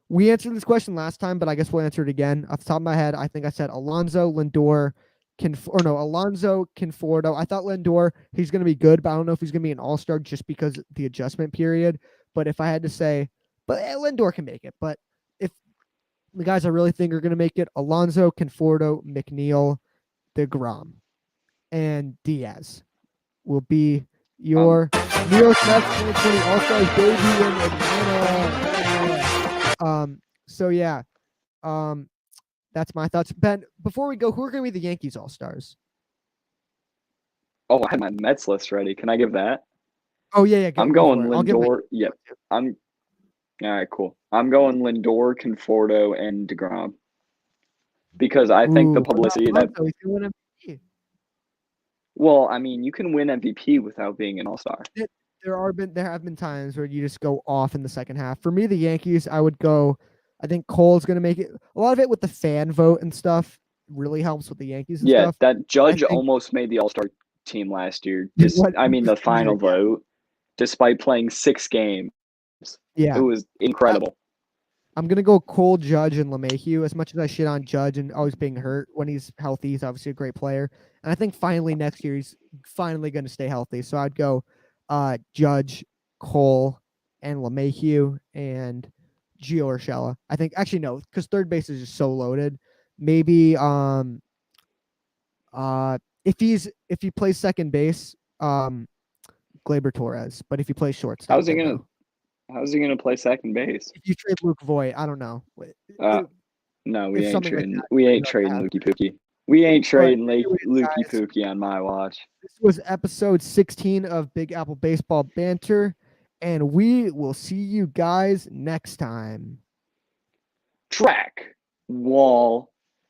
We answered this question last time, but I guess we'll answer it again. Off the top of my head, I think I said Alonso, Lindor, Alonso, Conforto. I thought Lindor, he's going to be good, but I don't know if he's going to be an all-star just because of the adjustment period. But if I had to say, Lindor can make it. But if the guys I really think are going to make it, Alonso, Conforto, McNeil, DeGrom, and Diaz will be your New York Mets 2020 All-Stars debut in Atlanta. So yeah, that's my thoughts. Ben, before we go, who are going to be the Yankees All-Stars? Oh, I have my Mets list ready. Can I give that? Oh yeah. I'm going Lindor. Yep. All right, cool. I'm going Lindor, Conforto, and DeGrom because I think the publicity Well, I mean, you can win MVP without being an All-Star. There have been times where you just go off in the second half. For me, the Yankees, I would go. I think Cole's going to make it. A lot of it with the fan vote and stuff really helps with the Yankees and stuff. Yeah, that Judge almost made the All-Star team last year. The final vote, despite playing 6 games. Yeah, it was incredible. I'm going to go Cole, Judge, and LeMahieu. As much as I shit on Judge and always being hurt, when he's healthy, he's obviously a great player. And I think finally next year he's finally going to stay healthy. So I'd go Judge, Cole, and LeMahieu, and Gio Urshela. I think actually no, because third base is just so loaded. Maybe if he plays second base, Gleyber Torres. But if he plays shortstop, how's he gonna play second base? If you trade Luke Voigt, I don't know. No, we ain't trading. We ain't trading Lukey Pookie. We ain't trading Lukey Pookie on my watch. This was episode 16 of Big Apple Baseball Banter, and we will see you guys next time. Track wall